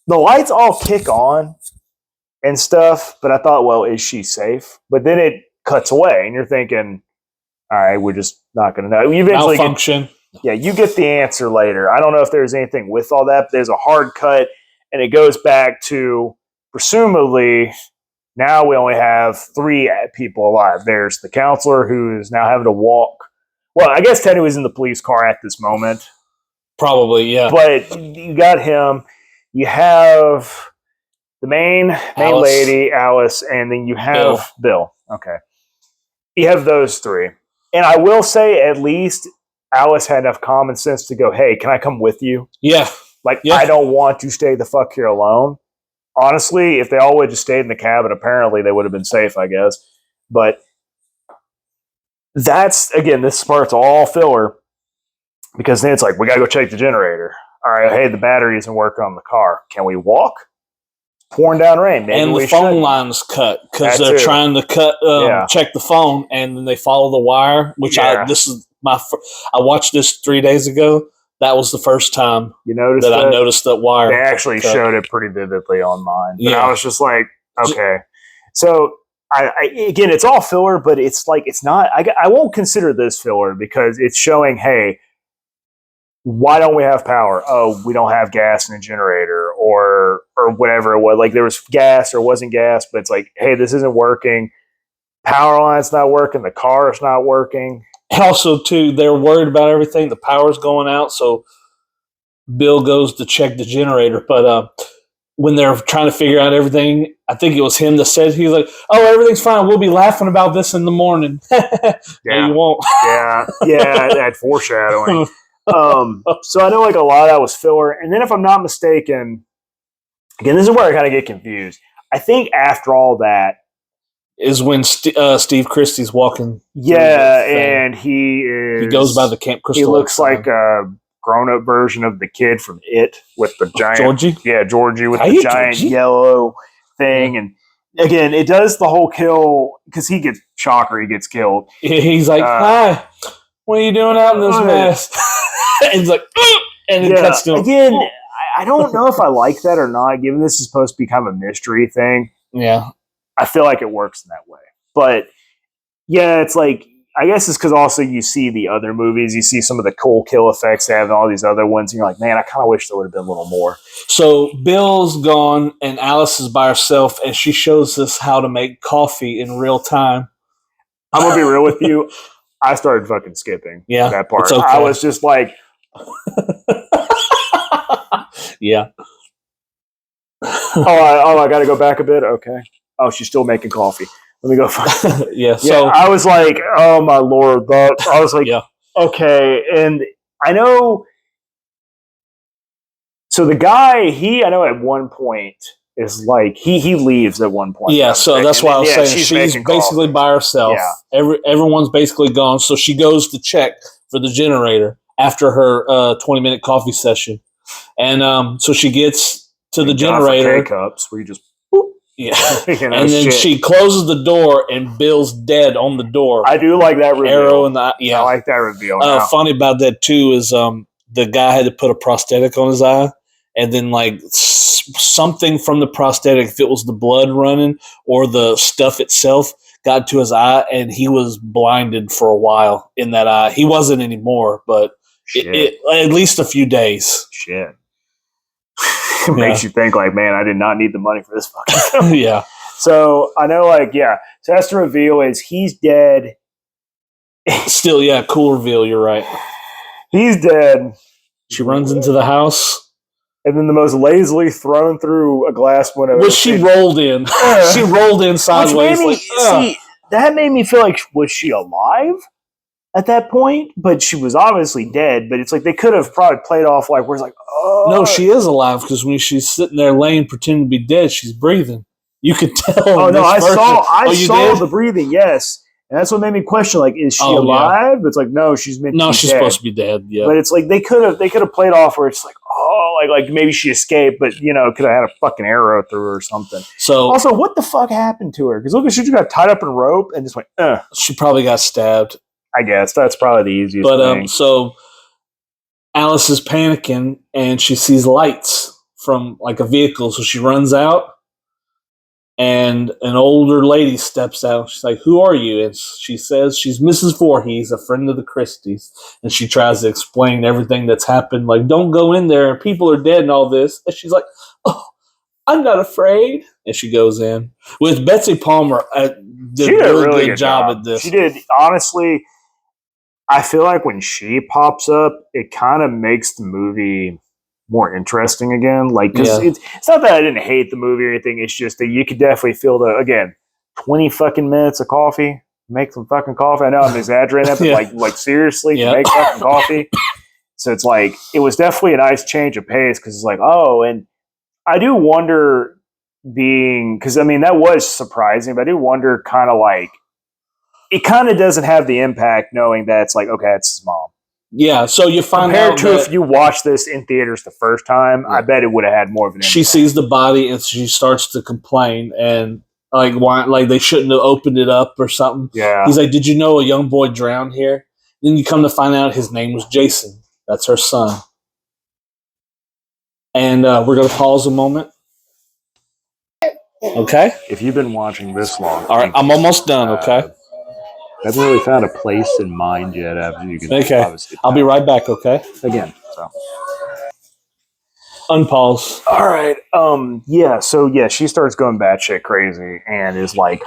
the lights all kick on and stuff. But I thought, well, is she safe? But then it cuts away. And you're thinking, all right, we're just not going to know. You eventually malfunction. You get the answer later. I don't know if there's anything with all that, but there's a hard cut. And it goes back to, presumably, now we only have 3 people alive. There's the counselor who is now having to walk. Well, I guess Teddy was in the police car at this moment. Probably, yeah. But you got him. You have the main lady, Alice, and then you have Bill. Okay. You have those 3. And I will say, at least Alice had enough common sense to go, hey, can I come with you? Yeah. I don't want to stay the fuck here alone. Honestly, if they all would have just stayed in the cabin, apparently they would have been safe, I guess. But that's, again, this part's all filler. Because then it's like, we got to go check the generator. All right, hey, the battery isn't working on the car. Can we walk? It's pouring down rain. Maybe and the phone line's cut because they're trying to check the phone, and then they follow the wire, which I watched this 3 days ago. That was the first time I noticed that wire. They actually showed it pretty vividly on mine. But I was just like, okay. So, again, it's all filler, but it's like, it's not, I won't consider this filler because it's showing, hey, why don't we have power? Oh, we don't have gas in the generator or whatever it was. Like, there was gas or wasn't gas, but it's like, hey, this isn't working. Power line's not working. The car is not working. Also, too, they're worried about everything. The power's going out, so Bill goes to check the generator. But when they're trying to figure out everything, I think it was him that said, he's like, oh, everything's fine. We'll be laughing about this in the morning. No, you won't. Yeah, that foreshadowing. So I know like a lot of that was filler. And then if I'm not mistaken, again, this is where I kind of get confused. I think after all that is when Steve Christie's walking. Yeah, and he goes by the Camp Crystal. He looks like a grown-up version of the kid from It with the giant Georgie. Yeah, Georgie with the giant yellow thing, and again, it does the whole kill because he gets killed. He's like, "Hi, what are you doing out in this mess?" And he's like, and it cuts to him. Again. I don't know if I like that or not, given this is supposed to be kind of a mystery thing. Yeah. I feel like it works in that way. But yeah, it's like, I guess it's because also you see the other movies, you see some of the cool kill effects they have and all these other ones, and you're like, man, I kind of wish there would have been a little more. So Bill's gone and Alice is by herself, and she shows us how to make coffee in real time. I'm going to be real with you. I started fucking skipping that part. Okay. I was just like... Yeah. I got to go back a bit. Okay. Oh, she's still making coffee. Let me go. Yeah. So I was like, oh my Lord. I was like, okay. And I know. So the guy, I know at one point is like, he leaves at one point. Yeah. So that's why I was saying she's basically by herself. Yeah. Everyone's basically gone. So she goes to check for the generator after her 20-minute coffee session. And so she gets to the generator. K-cups where you just and then she closes the door, and Bill's dead on the door. I do like that reveal. Arrow in the eye. I like that reveal. Funny about that too is the guy had to put a prosthetic on his eye, and then like something from the prosthetic, if it was the blood running or the stuff itself, got to his eye, and he was blinded for a while in that eye. He wasn't anymore, but at least a few days. Shit. It makes you think like, man, I did not need the money for this fucking film. Yeah. So I know, like, so that's the reveal is he's dead. Still, cool reveal. You're right. He's dead. She runs into the house. And then the most lazily thrown through a glass window. Which she rolled in. She rolled in sideways. See, that made me feel like, was she alive at that point? But she was obviously dead. But it's like they could have probably played off like where it's like, oh. No, she is alive because when she's sitting there laying pretending to be dead, she's breathing. You could tell. Oh, no, I saw the breathing, yes. And that's what made me question, like, is she alive? But it's like, no, she's meant to be dead. No, she's supposed to be dead, yeah. But it's like they could have played off where it's like, oh, like maybe she escaped, but, could have had a fucking arrow through her or something. So also, what the fuck happened to her? Because look, she just got tied up in rope and just went, She probably got stabbed. I guess. That's probably the easiest thing. So Alice is panicking, and she sees lights from, like, a vehicle, so she runs out. And an older lady steps out. She's like, who are you? And she says she's Mrs. Voorhees, a friend of the Christies. And she tries to explain everything that's happened. Like, don't go in there. People are dead and all this. And she's like, oh, I'm not afraid. And she goes in. With Betsy Palmer, did a really good job at this. She did. Honestly, I feel like when she pops up, it kind of makes the movie more interesting again. Like, because it's not that I didn't hate the movie or anything. It's just that you could definitely feel 20 fucking minutes of coffee. Make some fucking coffee. I know I'm exaggerating that, but like seriously, make fucking coffee. So it's like, it was definitely a nice change of pace because it's like, oh, and I do wonder because I mean, that was surprising, but I do wonder kind of like, it kind of doesn't have the impact knowing that it's like, okay, it's his mom. Yeah, so you find out compared to if you watch this in theaters the first time, I bet it would have had more of an impact. She sees the body and she starts to complain and like why they shouldn't have opened it up or something. Yeah. He's like, did you know a young boy drowned here? Then you come to find out his name was Jason. That's her son. And we're going to pause a moment. Okay. If you've been watching this long. All right, I'm almost done, okay? I haven't really found a place in mind yet. After you can obviously I'll be right back, okay? Again, so. Unpause. All right. She starts going batshit crazy and is like,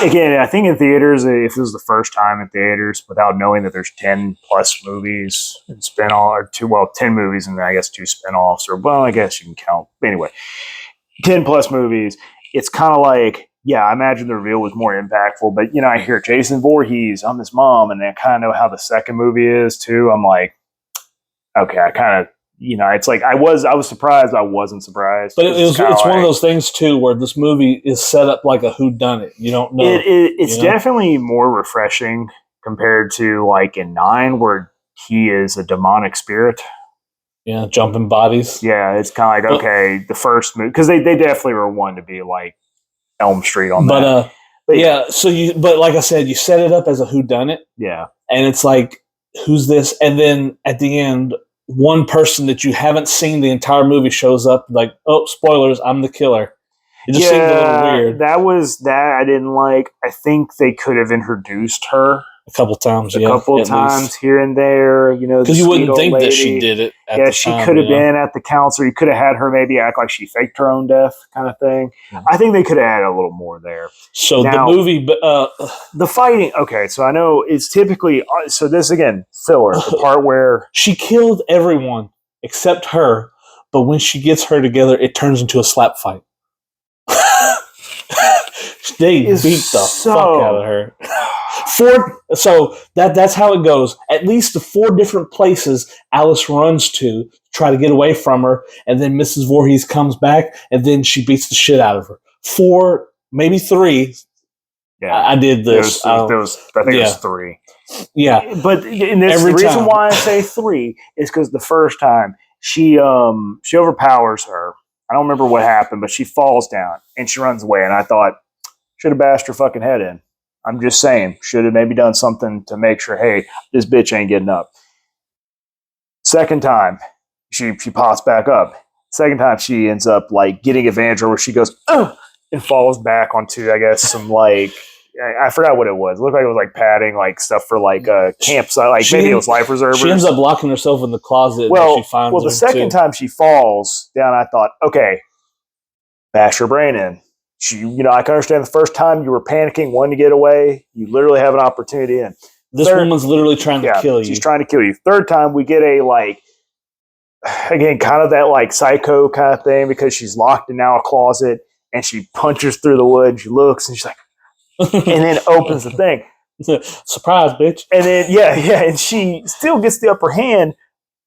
again, I think in theaters, if it was the first time in theaters, without knowing that there's 10 plus movies and 10 movies and I guess 2 spinoffs, or I guess you can count. Anyway, 10 plus movies. It's kind of like, I imagine the reveal was more impactful, but I hear Jason Voorhees, I'm his mom, and I kind of know how the second movie is too. I'm like, okay, I kind of it's like I was surprised. I wasn't surprised. But it's one of those things too, where this movie is set up like a whodunit. You don't know. It's definitely more refreshing compared to like in 9, where he is a demonic spirit. Yeah, jumping bodies. Yeah, it's kind of like, okay, the first movie, because they definitely were one to be like Elm Street on that. But yeah, but like I said, you set it up as a whodunit. Yeah. And it's like, who's this? And then at the end, one person that you haven't seen the entire movie shows up, like, oh, spoilers, I'm the killer. It just seemed a little weird. That I didn't like. I think they could have introduced her a couple times, a couple times here and there, because you wouldn't think that she did it. She could have been at the council. You could have had her maybe act like she faked her own death, kind of thing. Yeah. I think they could have added a little more there. So now, the movie, the fighting. Okay, so I know it's typically so. This again, filler, the part where she killed everyone except her, but when she gets her together, it turns into a slap fight. They beat the fuck out of her. So that's how it goes. At least the 4 different places Alice runs to try to get away from her, and then Mrs. Voorhees comes back, and then she beats the shit out of her. 4, maybe 3. Yeah, I did this. I think it was 3. Yeah, but the reason why I say 3 is because the first time she overpowers her. I don't remember what happened, but she falls down and she runs away, and I thought, should have bashed her fucking head in. I'm just saying, should have maybe done something to make sure, hey, this bitch ain't getting up. Second time, she pops back up. Second time, she ends up like getting advantage where she goes, and falls back onto, I guess, some like, I forgot what it was. It looked like it was like padding, like stuff for like a campsite, like maybe it was life reservers. She ends up locking herself in the closet. Well, she finds the second time she falls down, I thought, okay, bash her brain in. I can understand the first time you were panicking, wanting to get away. You literally have an opportunity. And this woman's literally trying to kill you. She's trying to kill you. Third time, we get a like, again, kind of that like psycho kind of thing because she's locked in now a closet and she punches through the wood. She looks and she's like, and then opens the thing. Surprise, bitch. And then and she still gets the upper hand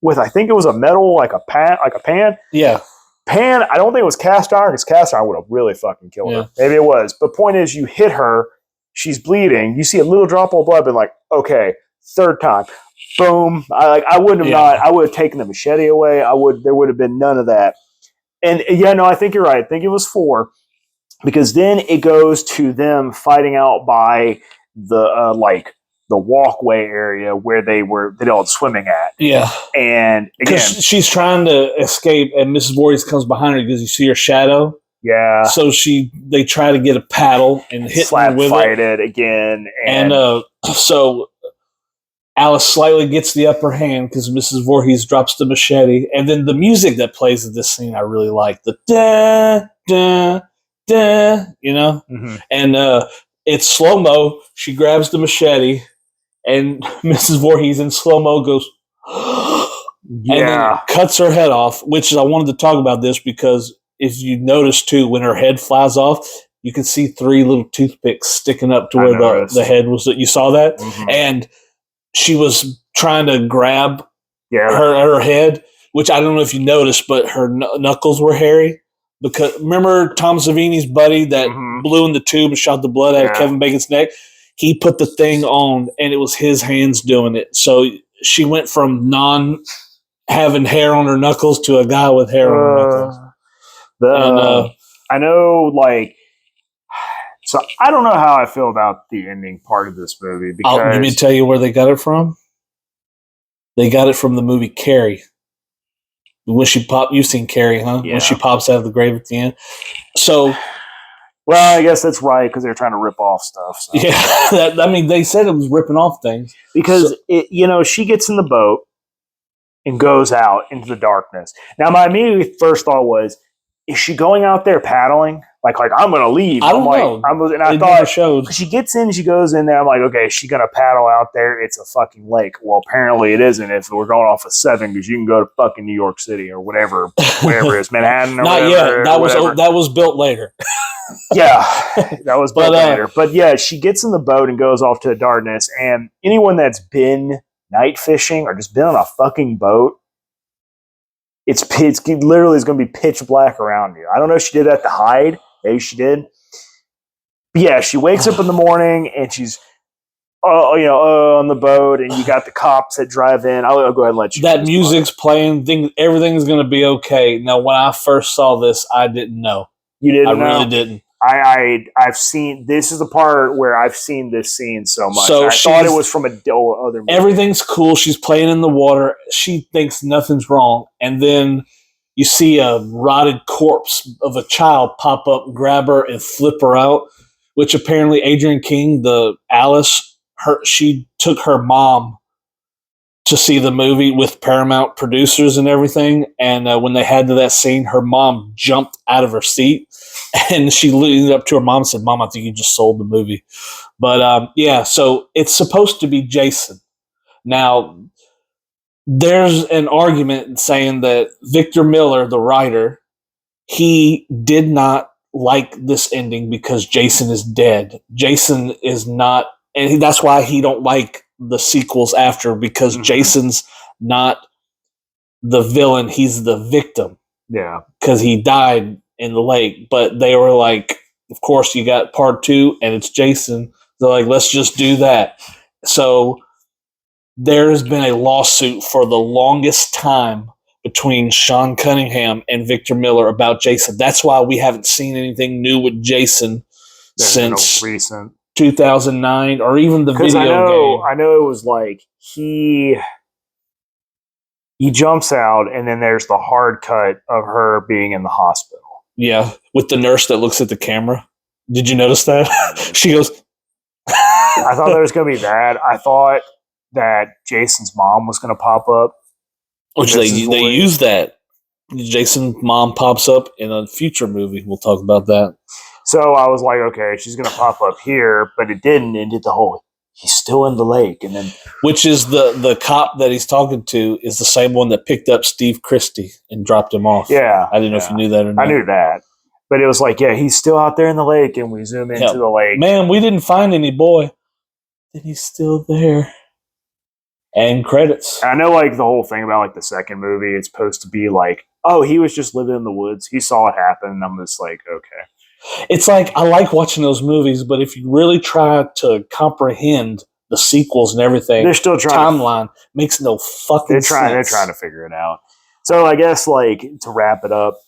with, I think it was a metal like a pan. Yeah. Pan, I don't think it was cast iron because cast iron would have really fucking killed her. Maybe it was. But point is, you hit her, she's bleeding, you see a little drop of blood, but like, okay, third time, boom. I wouldn't have I would have taken the machete away. There would have been none of that. And I think you're right. I think it was 4 because then it goes to them fighting out by the walkway area where they all swimming at. Yeah. And again, she's trying to escape and Mrs. Voorhees comes behind her because you see her shadow. Yeah. So they try to get a paddle and hit her with it again. And so Alice slightly gets the upper hand because Mrs. Voorhees drops the machete. And then the music that plays in this scene I really like. The da, da, da, Mm-hmm. And it's slow-mo. She grabs the machete. And Mrs. Voorhees in slow-mo goes, and then cuts her head off, which I wanted to talk about this because if you notice, too, when her head flies off, you can see 3 little toothpicks sticking up to where the head was. You saw that? Mm-hmm. And she was trying to grab her head, which I don't know if you noticed, but her knuckles were hairy. Because remember Tom Savini's buddy that blew in the tube and shot the blood out of Kevin Bacon's neck? He put the thing on, and it was his hands doing it. So she went from having hair on her knuckles to a guy with hair on her knuckles. I know, like, so I don't know how I feel about the ending part of this movie. Because let me tell you where they got it from. They got it from the movie Carrie. When she popped, you've seen Carrie, huh? Yeah. When she pops out of the grave at the end. So... Well, I guess that's right because they're trying to rip off stuff. So. Yeah, they said it was ripping off things because she gets in the boat and goes out into the darkness. Now, my immediate first thought was, is she going out there paddling? Like I'm going to leave. I don't know. And I thought she gets in, she goes in there. I'm like, okay, is she going to paddle out there? It's a fucking lake. Well, apparently it isn't. If we're going off of 7, because you can go to fucking New York City or whatever it is, Manhattan. Or not whatever, yet. That was built later. Yeah, that was built later. But yeah, she gets in the boat and goes off to the darkness. And anyone that's been night fishing or just been on a fucking boat, it's literally is going to be pitch black around you. I don't know if she did that to hide. Maybe she did. But yeah, she wakes up in the morning and she's on the boat, and you got the cops that drive in. I'll go ahead and let you. That music's playing. Everything's going to be okay. Now, when I first saw this, I didn't know. You didn't? I really didn't. I've seen, this is the part where I've seen this scene so much. So I thought it was from a other movie. Everything's cool. She's playing in the water. She thinks nothing's wrong, and then you see a rotted corpse of a child pop up, grab her, and flip her out. Which apparently Adrienne King, the Alice, she took her mom to see the movie with Paramount producers and everything. And when they had to that scene, her mom jumped out of her seat, and she leaned up to her mom and said, "Mom, I think you just sold the movie." But yeah, so it's supposed to be Jason. Now, there's an argument saying that Victor Miller, the writer, he did not like this ending because Jason is dead. Jason is not, and that's why he don't like the sequels after, because Jason's not the villain, he's the victim. Yeah. Because he died in the lake. But they were like, of course, you got part 2 and it's Jason. They're like, let's just do that. So there's been a lawsuit for the longest time between Sean Cunningham and Victor Miller about Jason. That's why we haven't seen anything new with Jason since recent 2009, or even the video game. I know it was like he jumps out, and then there's the hard cut of her being in the hospital. Yeah, with the nurse that looks at the camera. Did you notice that? She goes. I thought there was going to be that. I thought that Jason's mom was going to pop up. Which they use that. Jason's mom pops up in a future movie. We'll talk about that. So I was like, okay, she's going to pop up here, but it didn't. It did the whole, he's still in the lake. And then, which is the cop that he's talking to is the same one that picked up Steve Christie and dropped him off. Yeah. I didn't know if you knew that or not. I knew that. But it was like, yeah, he's still out there in the lake, and we zoom into the lake. Man, we didn't find any boy. Then he's still there. And credits. I know, like, the whole thing about, like, the second movie, it's supposed to be like, oh, he was just living in the woods. He saw it happen, and I'm just like, okay. It's like, I like watching those movies, but if you really try to comprehend the sequels and everything, they're still trying timeline makes no fucking sense. They're trying to figure it out. So I guess, like, to wrap it up,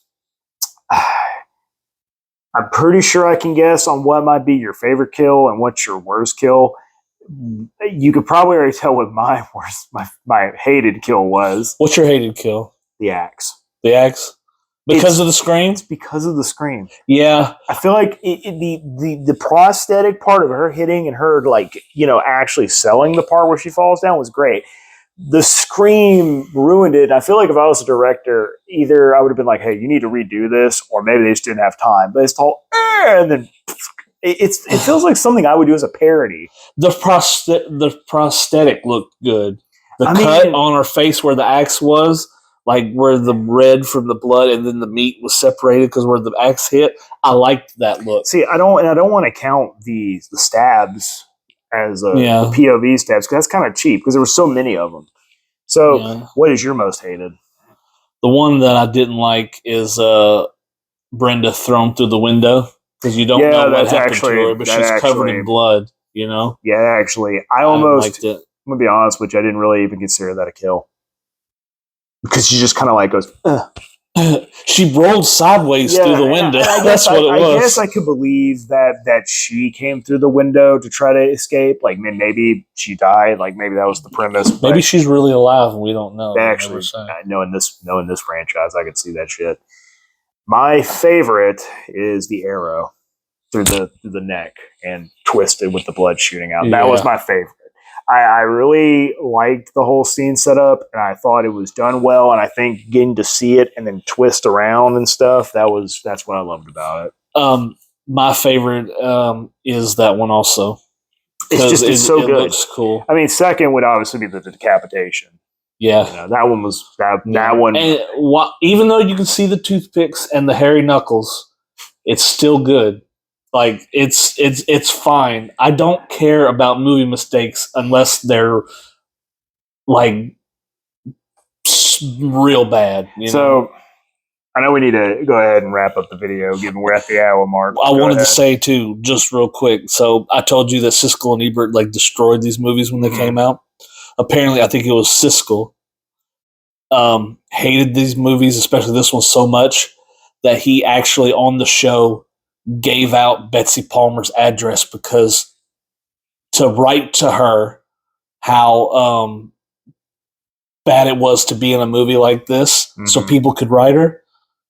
I'm pretty sure I can guess on what might be your favorite kill and what's your worst kill. You could probably already tell what my worst, my hated kill was. What's your hated kill? The axe. The axe? Because of the scream? It's because of the scream. Yeah. I feel like the prosthetic part of her hitting and her, like, you know, actually selling the part where she falls down was great. The scream ruined it. I feel like if I was a director, either I would have been like, hey, you need to redo this, or maybe they just didn't have time. But it's all, and then it feels like something I would do as a parody. The prosthetic looked good. The cut on her face where the axe was, like where the red from the blood and then the meat was separated because where the axe hit, I liked that look. See, I don't want to count the stabs as the POV stabs, because that's kind of cheap because there were so many of them. So, what is your most hated? The one that I didn't like is Brenda thrown through the window, because you don't know what happened to her, but she's covered in blood. You know? Yeah, actually, I almost. I'm gonna be honest with you. I didn't really even consider that a kill, because she just kind of like goes. She rolled sideways through the window. That's what it was. I guess I could believe that she came through the window to try to escape. Like, maybe she died. Like, maybe that was the premise. Maybe she's really alive and we don't know. Actually, knowing this franchise, I could see that shit. My favorite is the arrow through the neck and twisted with the blood shooting out. That was my favorite. I really liked the whole scene setup, and I thought it was done well. And I think getting to see it and then twist around and stuff, that's what I loved about it. My favorite is that one also. It's so good. It looks cool. I mean, second would obviously be the decapitation. Yeah, you know, that one was that one. And even though you can see the toothpicks and the hairy knuckles, it's still good. Like, it's fine. I don't care about movie mistakes unless they're like just real bad. So I know we need to go ahead and wrap up the video, given we're at the hour mark. I wanted to say too, just real quick. So I told you that Siskel and Ebert like destroyed these movies when they came out. Apparently, I think it was Siskel hated these movies, especially this one, so much that he actually on the show gave out Betsy Palmer's address because to write to her how bad it was to be in a movie like this, so people could write her.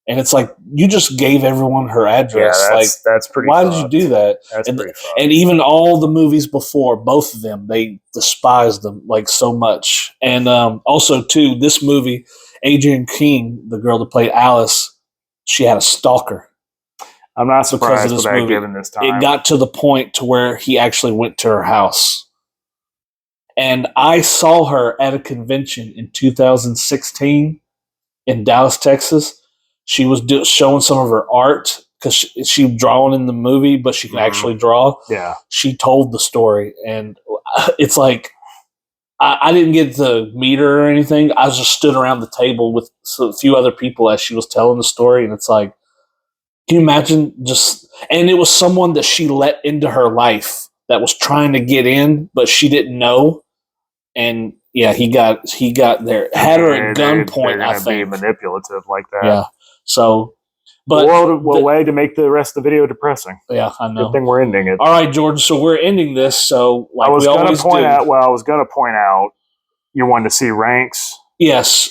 And it's like you just gave everyone her address. Yeah, like that's pretty. Why fucked. did you do that? That's pretty. And even all the movies before, both of them, they despised them like so much. And also too, this movie, Adrienne King, the girl that played Alice, she had a stalker. I'm not surprised with that given this time. It got to the point to where he actually went to her house. And I saw her at a convention in 2016 in Dallas, Texas. She was showing some of her art because she drawn in the movie, but she can actually draw. Yeah. She told the story, and it's like I didn't get to meet her or anything. I just stood around the table with a few other people as she was telling the story, and it's like, can you imagine and it was someone that she let into her life that was trying to get in, but she didn't know. And yeah, he got there, had her at gunpoint. I think be manipulative like that. Yeah. So, but what way to make the rest of the video depressing? Yeah, I know. Good thing we're ending it. All right, Jordan. So we're ending this. So like I was going to point out. You wanted to see ranks. Yes.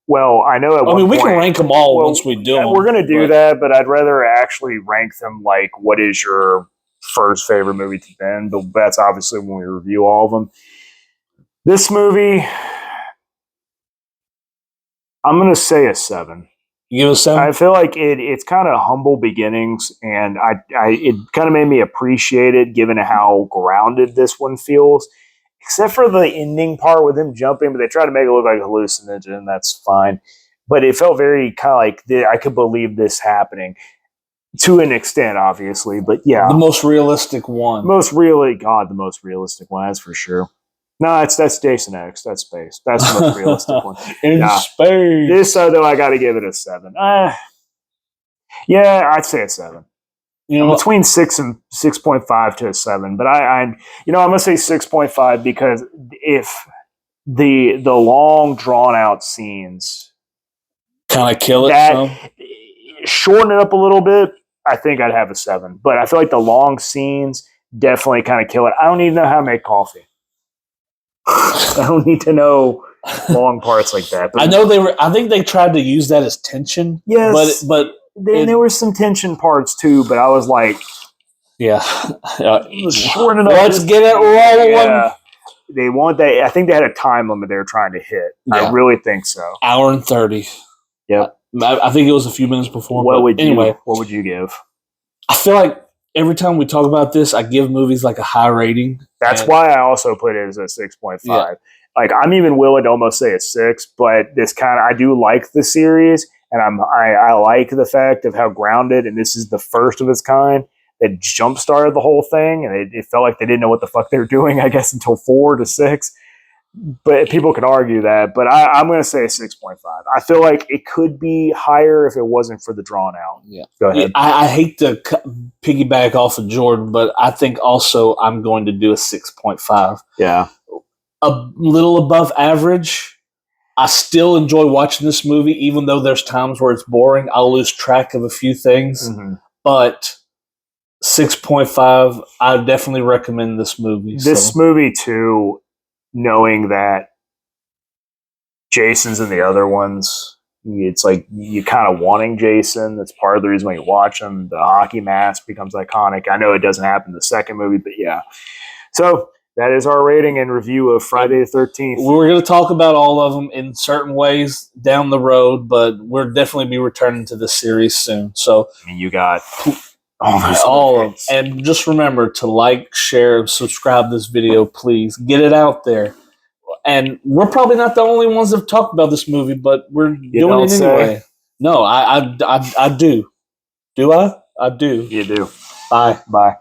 Well, I know. We can rank them all once we do them. We're going to do that, but I'd rather actually rank them like what is your first favorite movie to then. But that's obviously when we review all of them. This movie, I'm going to say a 7. You give a 7? I feel like it's kind of humble beginnings, and it kind of made me appreciate it, given how grounded this one feels. Except for the ending part with him jumping, but they try to make it look like a hallucinogen, and that's fine. But it felt very kind of like I could believe this happening to an extent, obviously. But yeah, the most realistic one. The most realistic one, that's for sure. No, that's Jason X. That's space. That's the most realistic one. In space. This, though, I got to give it a 7. Yeah, I'd say a 7. Between 6 and 6.5 to a 7. But I'm gonna say 6.5 because if the long drawn out scenes kind of kill it, shorten it up a little bit, I think I'd have a 7. But I feel like the long scenes definitely kind of kill it. I don't even know how to make coffee. I don't need to know long parts like that. But I think they tried to use that as tension. Yes, but there were some tension parts too. But I was like, yeah, shorten it up. Let's get it rolling. Yeah. They want that. I think they had a time limit they were trying to hit. Yeah. I really think so. Hour and 30. Yep. I think it was a few minutes before. What would you give? I feel like every time we talk about this, I give movies like a high rating. That's why I also put it as a 6.5. Yeah. Like I'm even willing to almost say it's 6, but I do like the series, and I like the fact of how grounded, and this is the first of its kind that jump started the whole thing, and it felt like they didn't know what the fuck they were doing, I guess, until 4 to 6. But people could argue that, but I'm going to say 6.5. I feel like it could be higher if it wasn't for the drawn out. Yeah. Go ahead. I hate to piggyback off of Jordan, but I think also I'm going to do a 6.5. Yeah. A little above average. I still enjoy watching this movie, even though there's times where it's boring. I'll lose track of a few things, but 6.5, I definitely recommend this movie. This movie, too, knowing that Jason's in the other ones, it's like you kind of wanting Jason. That's part of the reason why you watch him. The hockey mask becomes iconic. I know it doesn't happen in the second movie, but yeah. So that is our rating and review of Friday the 13th. We're going to talk about all of them in certain ways down the road, but we'll definitely be returning to this series soon. So you got all of them. And just remember to like, share, subscribe this video, please. Get it out there. And we're probably not the only ones that have talked about this movie, but we're doing it anyway. No, I do. Do I? I do. You do. Bye. Bye.